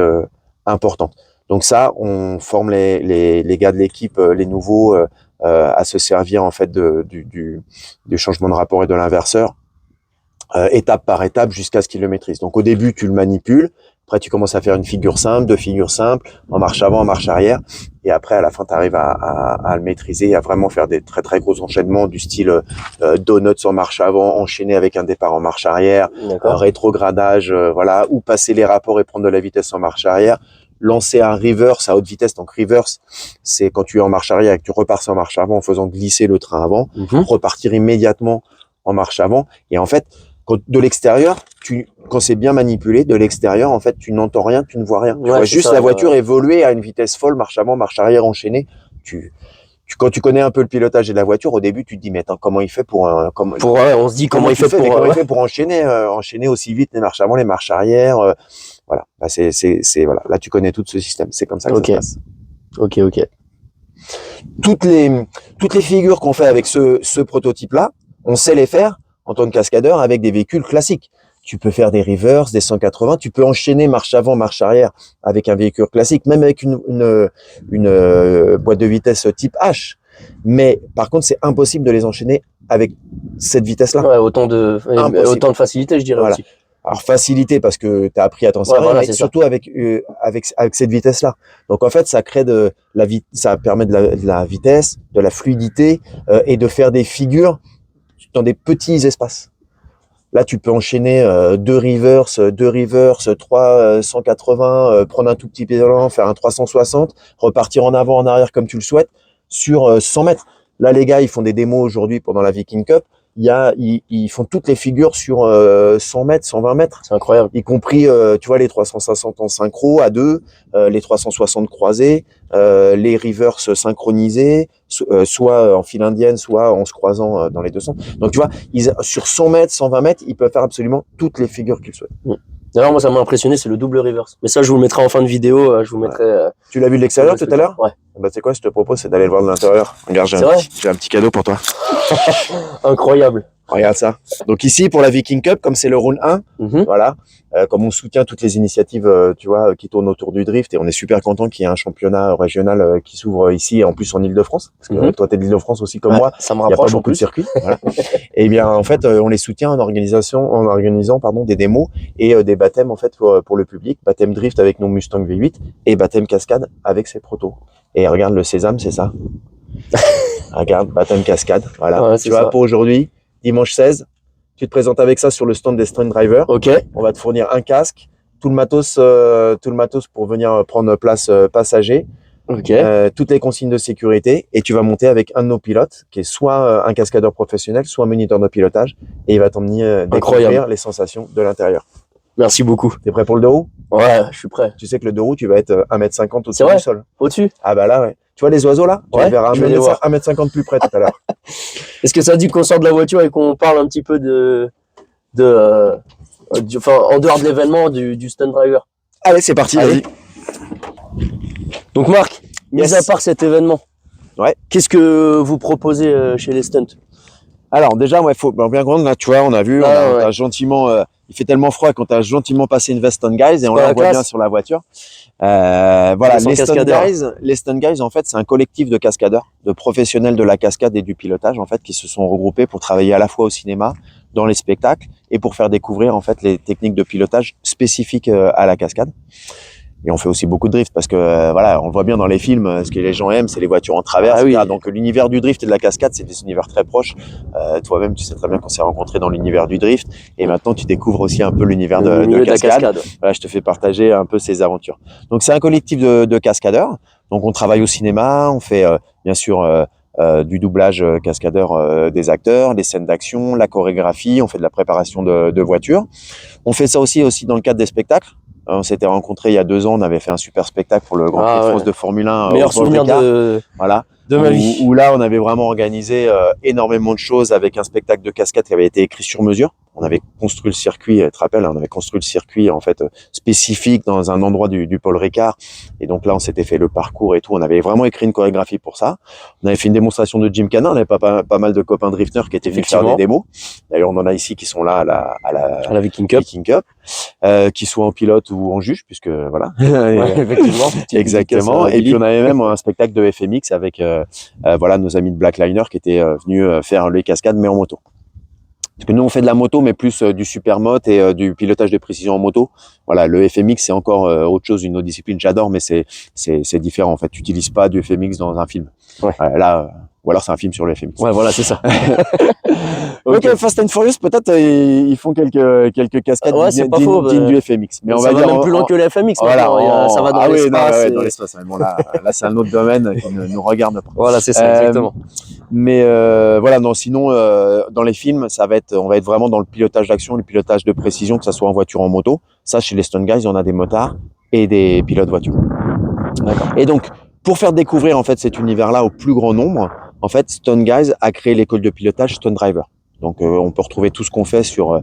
Speaker 1: importantes. Donc ça, on forme les gars de l'équipe, les nouveaux, à se servir en fait du changement de rapport et de l'inverseur, étape par étape jusqu'à ce qu'ils le maîtrisent. Donc au début, tu le manipules, après tu commences à faire une figure simple, deux figures simples, en marche avant, en marche arrière, et après à la fin, tu arrives à le maîtriser et à vraiment faire des très très gros enchaînements du style donuts en marche avant, enchaîné avec un départ en marche arrière, rétrogradage, ou passer les rapports et prendre de la vitesse en marche arrière, lancer un reverse à haute vitesse. Donc reverse, c'est quand tu es en marche arrière et que tu repars en marche avant en faisant glisser le train avant, repartir immédiatement en marche avant. Et en fait, de l'extérieur, quand c'est bien manipulé, de l'extérieur, en fait, tu n'entends rien, tu ne vois rien. Tu vois juste la voiture évoluer à une vitesse folle, marche avant, marche arrière enchaînée. Quand tu connais un peu le pilotage de la voiture, au début, tu te dis, mais attends, comment il fait
Speaker 2: on se dit comment il fait
Speaker 1: pour enchaîner aussi vite les marches avant, les marches arrière, voilà. Bah, voilà. Là, tu connais tout ce système. C'est comme ça que ça se passe.
Speaker 2: Ok.
Speaker 1: Toutes les figures qu'on fait avec ce prototype-là, on sait les faire en tant que cascadeur avec des véhicules classiques. Tu peux faire des reverse, des 180, tu peux enchaîner marche avant, marche arrière avec un véhicule classique, même avec une boîte de vitesse type H. Mais par contre, c'est impossible de les enchaîner avec cette vitesse-là.
Speaker 2: Ouais, autant de facilité, je dirais aussi.
Speaker 1: Alors facilité parce que tu as appris à t'en servir, mais surtout avec cette vitesse-là. Donc en fait, ça crée ça permet de la vitesse, de la fluidité et de faire des figures dans des petits espaces. Là, tu peux enchaîner deux reverse, 3 180, prendre un tout petit pédalant, faire un 360, repartir en avant, en arrière comme tu le souhaites, sur 100 mètres. Là, les gars, ils font des démos aujourd'hui pendant la Viking Cup. Ils font toutes les figures sur 100 mètres, 120 mètres.
Speaker 2: C'est incroyable.
Speaker 1: Y compris, tu vois, les 360 en synchro à deux, les 360 croisés, les reverse synchronisés, soit en file indienne, soit en se croisant dans les deux sens. Donc, tu vois, sur 100 mètres, 120 mètres, ils peuvent faire absolument toutes les figures qu'ils souhaitent.
Speaker 2: D'ailleurs, moi, ça m'a impressionné, c'est le double reverse. Mais ça, je vous le mettrai en fin de vidéo. Je vous mettrai.
Speaker 1: Tu l'as vu de l'extérieur tout à l'heure ?
Speaker 2: Ouais.
Speaker 1: Bah, tu sais quoi, je te propose, c'est d'aller le voir de l'intérieur. Regarde,
Speaker 2: C'est vrai?
Speaker 1: j'ai un petit cadeau pour toi.
Speaker 2: Incroyable.
Speaker 1: Regarde ça. Donc ici, pour la Viking Cup, comme c'est le round 1, voilà, comme on soutient toutes les initiatives, tu vois, qui tournent autour du drift, et on est super content qu'il y ait un championnat régional qui s'ouvre ici, en plus en Île-de-France, parce que toi, t'es de l'Île-de-France aussi comme moi.
Speaker 2: Ça me
Speaker 1: Il n'y a pas
Speaker 2: rapproche en
Speaker 1: beaucoup de
Speaker 2: plus.
Speaker 1: circuits. Voilà. Et bien, en fait, on les soutient en organisant, pardon, des démos et des baptêmes, en fait, pour le public. Baptême drift avec nos Mustang V8 et baptême cascade avec ses protos. Et regarde le sésame, c'est ça. Regarde, baptême cascade. Voilà.
Speaker 2: Ouais,
Speaker 1: tu vois, pour aujourd'hui, dimanche 16, tu te présentes avec ça sur le stand des Stunt Drivers.
Speaker 2: Ok.
Speaker 1: On va te fournir un casque, tout le matos pour venir prendre place passager.
Speaker 2: Ok.
Speaker 1: Toutes les consignes de sécurité, et tu vas monter avec un de nos pilotes qui est soit un cascadeur professionnel, soit un moniteur de pilotage, et il va t'emmener découvrir les sensations de l'intérieur.
Speaker 2: Merci beaucoup.
Speaker 1: T'es prêt pour le deux roues?
Speaker 2: Ouais, je suis prêt.
Speaker 1: Tu sais que le deux roues, tu vas être 1m50 au-dessus du sol.
Speaker 2: Au-dessus?
Speaker 1: Ah bah là, ouais. Tu vois les oiseaux là?
Speaker 2: Ouais,
Speaker 1: tu les verras
Speaker 2: je vais les voir.
Speaker 1: 1m50 plus près tout à l'heure.
Speaker 2: Est-ce que ça dit qu'on sort de la voiture et qu'on parle un petit peu enfin, en dehors de l'événement du Stunt Driver?
Speaker 1: Allez, c'est parti, vas-y.
Speaker 2: Donc Marc, mis à part cet événement, qu'est-ce que vous proposez chez les stunts?
Speaker 1: Alors déjà, ouais, faut bien comprendre, là, tu vois, on a vu, on a gentiment, il fait tellement froid qu'on t'a gentiment passé une veste Stunt Guys et on la voit bien sur la voiture. Voilà, les Stunt Guys, en fait, c'est un collectif de cascadeurs, de professionnels de la cascade et du pilotage, en fait, qui se sont regroupés pour travailler à la fois au cinéma, dans les spectacles et pour faire découvrir, en fait, les techniques de pilotage spécifiques à la cascade. Et on fait aussi beaucoup de drift parce que voilà, on le voit bien dans les films, ce que les gens aiment, c'est les voitures en travers.
Speaker 2: Ah oui.
Speaker 1: Donc l'univers du drift et de la cascade, c'est des univers très proches. Toi-même, tu sais très bien qu'on s'est rencontrés dans l'univers du drift, et maintenant tu découvres aussi un peu l'univers de la cascade. Voilà, je te fais partager un peu ces aventures. Donc c'est un collectif de cascadeurs. Donc on travaille au cinéma, on fait bien sûr du doublage cascadeur des acteurs, des scènes d'action, la chorégraphie, on fait de la préparation de voitures. On fait ça aussi dans le cadre des spectacles. On s'était rencontrés il y a 2 ans, on avait fait un super spectacle pour le Grand Prix de France de Formule 1.
Speaker 2: Meilleur souvenir de ma vie.
Speaker 1: Où là, on avait vraiment organisé énormément de choses avec un spectacle de cascade qui avait été écrit sur mesure. On avait construit le circuit, tu te rappelles, on avait construit le circuit en fait spécifique dans un endroit du Paul Ricard. Et donc là, on s'était fait le parcours et tout. On avait vraiment écrit une chorégraphie pour ça. On avait fait une démonstration de Gymkhana. On avait pas mal de copains drifters qui étaient venus faire des démos. D'ailleurs, on en a ici qui sont là à la
Speaker 2: Viking Cup.
Speaker 1: Qui soient en pilote ou en juge, puisque voilà.
Speaker 2: Effectivement.
Speaker 1: Exactement. Et puis on avait même un spectacle de FMX avec voilà nos amis de Blackliner qui étaient venus faire les cascades mais en moto. Parce que nous on fait de la moto mais plus du supermoto et du pilotage de précision en moto. Voilà, le FMX c'est encore autre chose, une autre discipline. J'adore, mais c'est différent en fait. Tu n'utilises pas du FMX dans un film. Là. Ou alors c'est un film sur le FMX.
Speaker 2: Ouais, voilà, c'est ça.
Speaker 1: Ok, Fast and Furious, peut-être ils font quelques cascades dignes du FMX. Mais on va dire
Speaker 2: même plus loin que le FMX.
Speaker 1: Voilà,
Speaker 2: ça va dans l'espace.
Speaker 1: Dans l'espace. Bon, là c'est un autre domaine qui ne nous regarde pas.
Speaker 2: Voilà, c'est ça, exactement.
Speaker 1: Mais voilà, non, sinon dans les films, on va être vraiment dans le pilotage d'action, le pilotage de précision, que ça soit en voiture ou en moto. Ça, chez les Stunt Guys, on a des motards et des pilotes voitures. D'accord. Et donc, pour faire découvrir en fait cet univers-là au plus grand nombre, en fait, Stunt Guys a créé l'école de pilotage Stunt Driver. Donc, on peut retrouver tout ce qu'on fait sur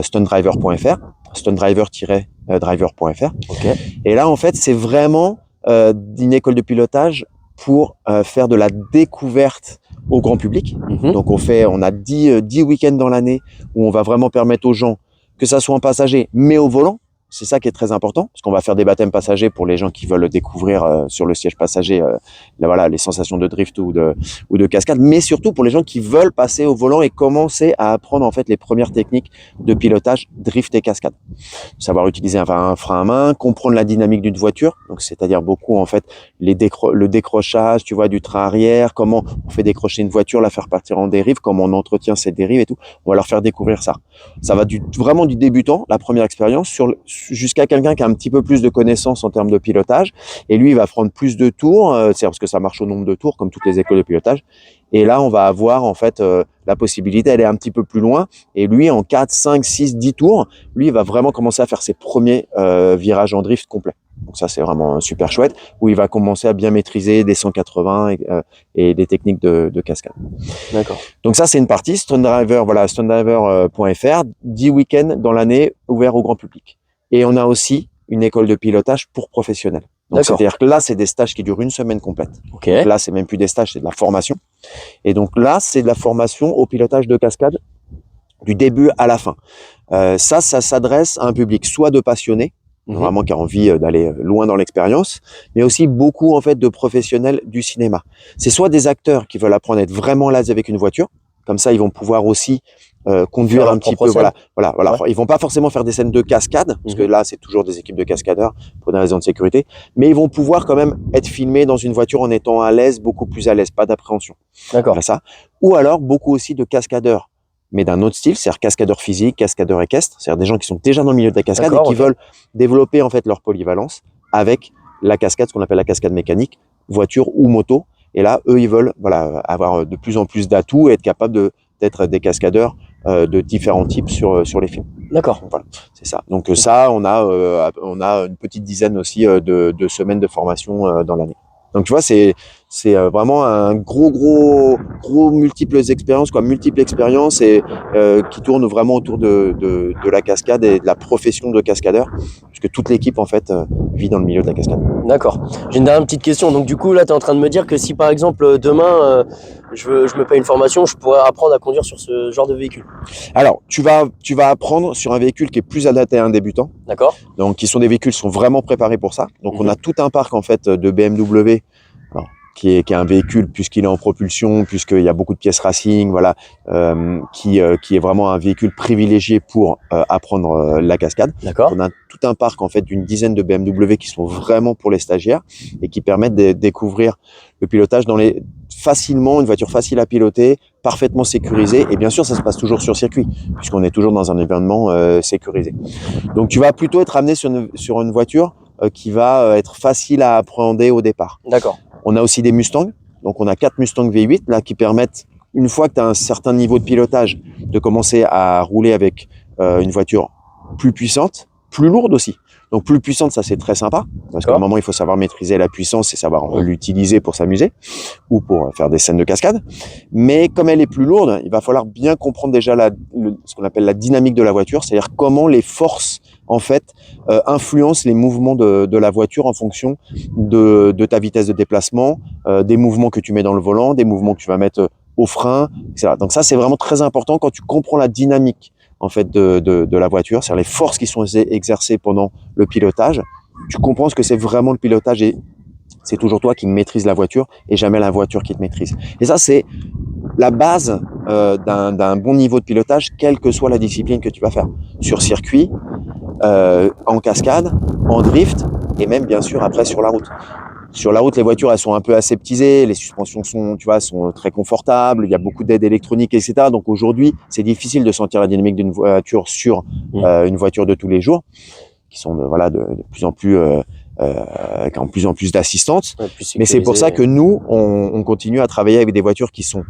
Speaker 1: stuntdriver.fr, stuntdriver-driver.fr.
Speaker 2: Okay.
Speaker 1: Et là, en fait, c'est vraiment une école de pilotage pour faire de la découverte au grand public. Donc, on a 10 week-ends dans l'année où on va vraiment permettre aux gens, que ça soit en passager, mais au volant. C'est ça qui est très important, parce qu'on va faire des baptêmes passagers pour les gens qui veulent découvrir sur le siège passager voilà, les sensations de drift ou de cascade, mais surtout pour les gens qui veulent passer au volant et commencer à apprendre en fait les premières techniques de pilotage drift et cascade. Savoir utiliser un frein à main, comprendre la dynamique d'une voiture, donc c'est-à-dire beaucoup en fait le décrochage, tu vois, du train arrière, comment on fait décrocher une voiture, la faire partir en dérive, comment on entretient cette dérive et tout. On va leur faire découvrir ça. Ça va vraiment du débutant, la première expérience, jusqu'à quelqu'un qui a un petit peu plus de connaissances en termes de pilotage, et lui il va prendre plus de tours, c'est parce que ça marche au nombre de tours comme toutes les écoles de pilotage, et là on va avoir en fait la possibilité d'aller un petit peu plus loin, et lui en 4, 5, 6, 10 tours, lui il va vraiment commencer à faire ses premiers virages en drift complet. Donc ça c'est vraiment super chouette, où il va commencer à bien maîtriser des 180 et des techniques de cascade.
Speaker 2: D'accord.
Speaker 1: Donc ça c'est une partie, Stunt Driver, voilà, stuntdriver.fr, 10 week-ends dans l'année ouverts au grand public. Et on a aussi une école de pilotage pour professionnels. Donc, c'est-à-dire que là, c'est des stages qui durent une semaine complète.
Speaker 2: Okay.
Speaker 1: Donc là, c'est même plus des stages, c'est de la formation. Et donc là, c'est de la formation au pilotage de cascade du début à la fin. Ça s'adresse à un public soit de passionnés, vraiment qui a envie d'aller loin dans l'expérience, mais aussi beaucoup en fait de professionnels du cinéma. C'est soit des acteurs qui veulent apprendre à être vraiment à l'aise avec une voiture, comme ça ils vont pouvoir aussi conduire un petit peu, voilà. Ouais. Ils vont pas forcément faire des scènes de cascade, parce que là c'est toujours des équipes de cascadeurs pour des raisons de sécurité, mais ils vont pouvoir quand même être filmés dans une voiture en étant à l'aise, beaucoup plus à l'aise, pas d'appréhension.
Speaker 2: D'accord.
Speaker 1: Ça. Ou alors beaucoup aussi de cascadeurs, mais d'un autre style, c'est-à-dire cascadeur physique, cascadeur équestre, c'est-à-dire des gens qui sont déjà dans le milieu de la cascade et qui veulent développer en fait leur polyvalence avec la cascade, ce qu'on appelle la cascade mécanique, voiture ou moto. Et là, eux, ils veulent avoir de plus en plus d'atouts et être capables d'être des cascadeurs de différents types sur les films.
Speaker 2: D'accord.
Speaker 1: Voilà, c'est ça. Donc ça, on a une petite dizaine aussi de semaines de formation dans l'année. Donc tu vois, c'est vraiment un gros multiples expériences et qui tournent vraiment autour de la cascade et de la profession de cascadeur, puisque toute l'équipe en fait vit dans le milieu de la cascade.
Speaker 2: D'accord. J'ai une dernière petite question. Donc du coup là, tu es en train de me dire que si par exemple demain je me paye une formation, je pourrais apprendre à conduire sur ce genre de véhicule.
Speaker 1: Alors tu vas apprendre sur un véhicule qui est plus adapté à un débutant.
Speaker 2: D'accord.
Speaker 1: Donc qui sont des véhicules qui sont vraiment préparés pour ça. Donc on a tout un parc en fait de BMW. Alors, qui est un véhicule puisqu'il est en propulsion, puisqu'il y a beaucoup de pièces racing, voilà, qui est vraiment un véhicule privilégié pour apprendre la cascade.
Speaker 2: D'accord.
Speaker 1: On a tout un parc en fait d'une dizaine de BMW qui sont vraiment pour les stagiaires et qui permettent de découvrir le pilotage facilement, une voiture facile à piloter, parfaitement sécurisée, et bien sûr ça se passe toujours sur circuit puisqu'on est toujours dans un environnement sécurisé. Donc tu vas plutôt être amené sur une voiture qui va être facile à appréhender au départ.
Speaker 2: D'accord.
Speaker 1: On a aussi des Mustangs, donc on a 4 Mustangs V8 là qui permettent, une fois que tu as un certain niveau de pilotage, de commencer à rouler avec une voiture plus puissante, plus lourde aussi. Donc plus puissante, ça c'est très sympa, parce qu'à un moment il faut savoir maîtriser la puissance et savoir l'utiliser pour s'amuser ou pour faire des scènes de cascade. Mais comme elle est plus lourde, il va falloir bien comprendre déjà ce qu'on appelle la dynamique de la voiture, c'est-à-dire comment les forces en fait influencent les mouvements de la voiture en fonction de ta vitesse de déplacement, des mouvements que tu mets dans le volant, des mouvements que tu vas mettre au frein, etc. Donc ça c'est vraiment très important quand tu comprends la dynamique en fait de la voiture, c'est-à-dire les forces qui sont exercées pendant le pilotage. Tu comprends ce que c'est vraiment le pilotage et c'est toujours toi qui maîtrises la voiture et jamais la voiture qui te maîtrise. Et ça c'est la base d'un bon niveau de pilotage, quelle que soit la discipline que tu vas faire, sur circuit, en cascade, en drift et même bien sûr après sur la route. Sur la route, les voitures, elles sont un peu aseptisées, les suspensions sont très confortables, il y a beaucoup d'aides électroniques, etc. Donc aujourd'hui, c'est difficile de sentir la dynamique d'une voiture sur une voiture de tous les jours, qui sont de plus en plus, qui ont de plus en plus d'assistantes. Ouais, mais c'est pour ça que nous, on continue à travailler avec des voitures qui sont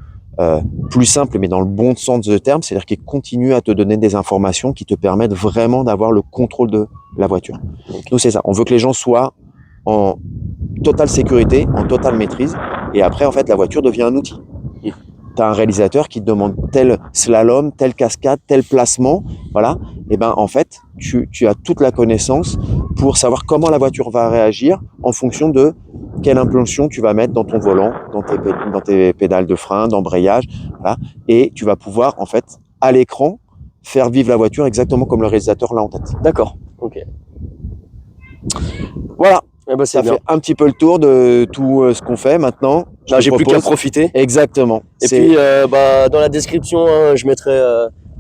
Speaker 1: plus simples, mais dans le bon sens du terme, c'est-à-dire qui continuent à te donner des informations qui te permettent vraiment d'avoir le contrôle de la voiture. Nous, c'est ça. On veut que les gens soient en totale sécurité, en totale maîtrise, et après en fait la voiture devient un outil. Tu as un réalisateur qui te demande tel slalom, telle cascade, tel placement, voilà, et ben en fait tu as toute la connaissance pour savoir comment la voiture va réagir en fonction de quelle impulsion tu vas mettre dans ton volant, dans tes pédales de frein, d'embrayage, voilà, et tu vas pouvoir en fait à l'écran faire vivre la voiture exactement comme le réalisateur l'a en tête.
Speaker 2: D'accord, ok.
Speaker 1: Voilà.
Speaker 2: Eh ben,
Speaker 1: ça fait un petit peu le tour de tout ce qu'on fait maintenant.
Speaker 2: J'ai plus qu'à profiter.
Speaker 1: Exactement.
Speaker 2: Et puis dans la description, je mettrai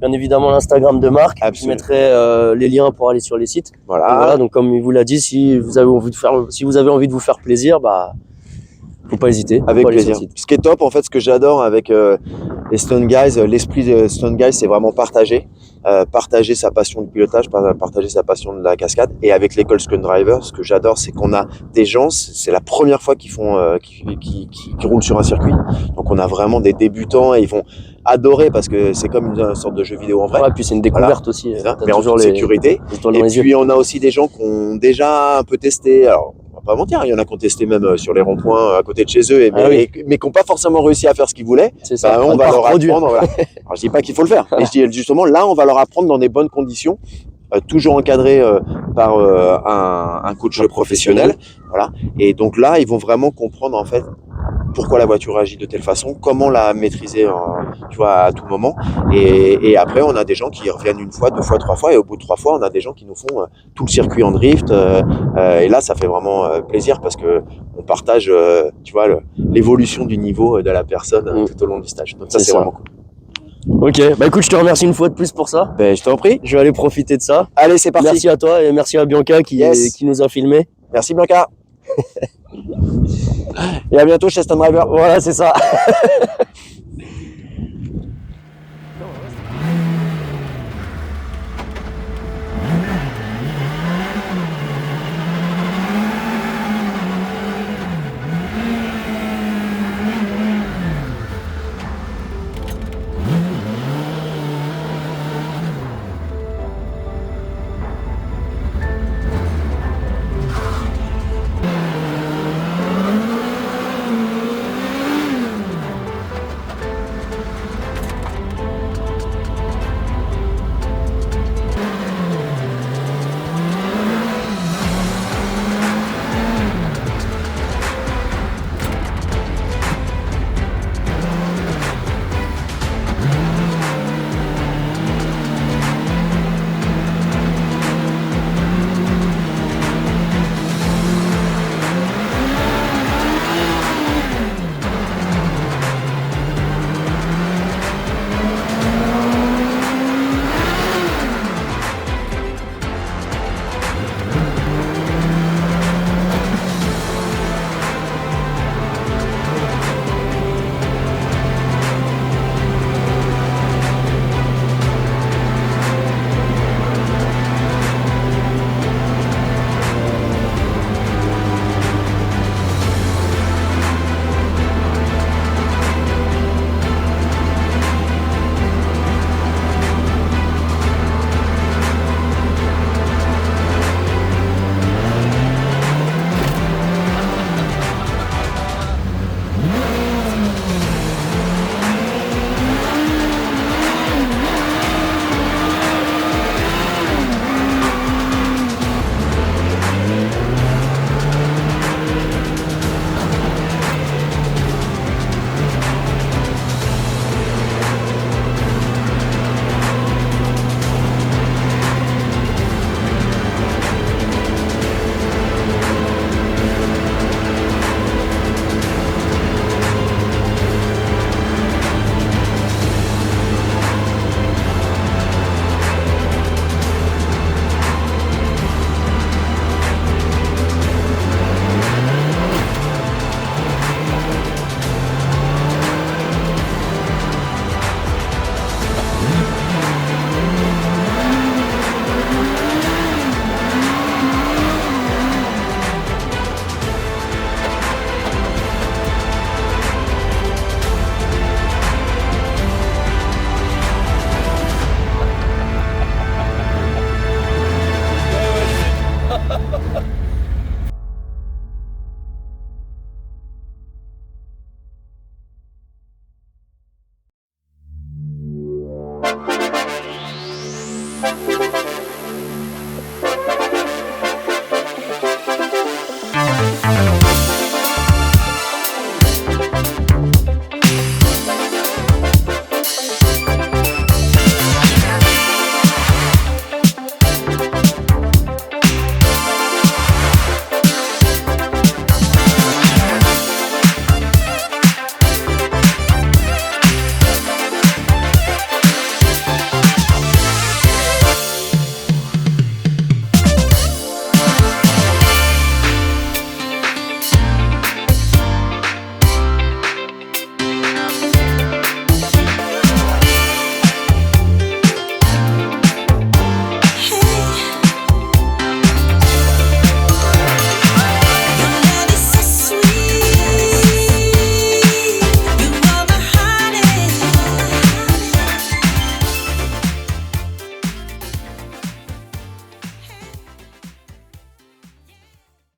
Speaker 2: bien évidemment l'Instagram de Marc. Je mettrai les liens pour aller sur les sites. Voilà. Donc comme il vous l'a dit, si vous avez envie de vous faire plaisir, faut pas hésiter.
Speaker 1: Avec plaisir. Ce qui est top, en fait, ce que j'adore avec les Stone Guys, l'esprit de Stone Guys, c'est vraiment partager sa passion du pilotage, partager sa passion de la cascade. Et avec l'école Stone Driver, ce que j'adore, c'est qu'on a des gens, c'est la première fois qu'ils roulent sur un circuit. Donc on a vraiment des débutants et ils vont adorer parce que c'est comme une sorte de jeu vidéo en vrai.
Speaker 2: Ouais, puis c'est une découverte aussi.
Speaker 1: Mais en toute sécurité. Et puis on a aussi des gens qui ont déjà un peu testé. Alors, pas mentir, il y en a qui ont testé même sur les ronds-points à côté de chez eux, mais qui n'ont pas forcément réussi à faire ce qu'ils voulaient.
Speaker 2: C'est ça,
Speaker 1: on va leur apprendre. Voilà. Alors, je dis pas qu'il faut le faire, mais je dis justement là, on va leur apprendre dans des bonnes conditions toujours encadrés par un coach professionnel. Voilà. Et donc là, ils vont vraiment comprendre en fait pourquoi la voiture agit de telle façon, comment la maîtriser tu vois, à tout moment. Et après, on a des gens qui reviennent une fois, deux fois, trois fois, et au bout de 3 fois, on a des gens qui nous font tout le circuit en drift. Et là, ça fait vraiment plaisir parce que on partage, tu vois, l'évolution du niveau de la personne tout au long du stage. Donc ça, c'est vraiment cool.
Speaker 2: Ok, bah écoute, je te remercie une fois de plus pour ça.
Speaker 1: Ben, je t'en prie.
Speaker 2: Je vais aller profiter de ça.
Speaker 1: Allez, c'est parti.
Speaker 2: Merci à toi et merci à Bianca qui nous a filmé.
Speaker 1: Merci Bianca. Et à bientôt chez Stan Driver.
Speaker 2: Voilà, c'est ça.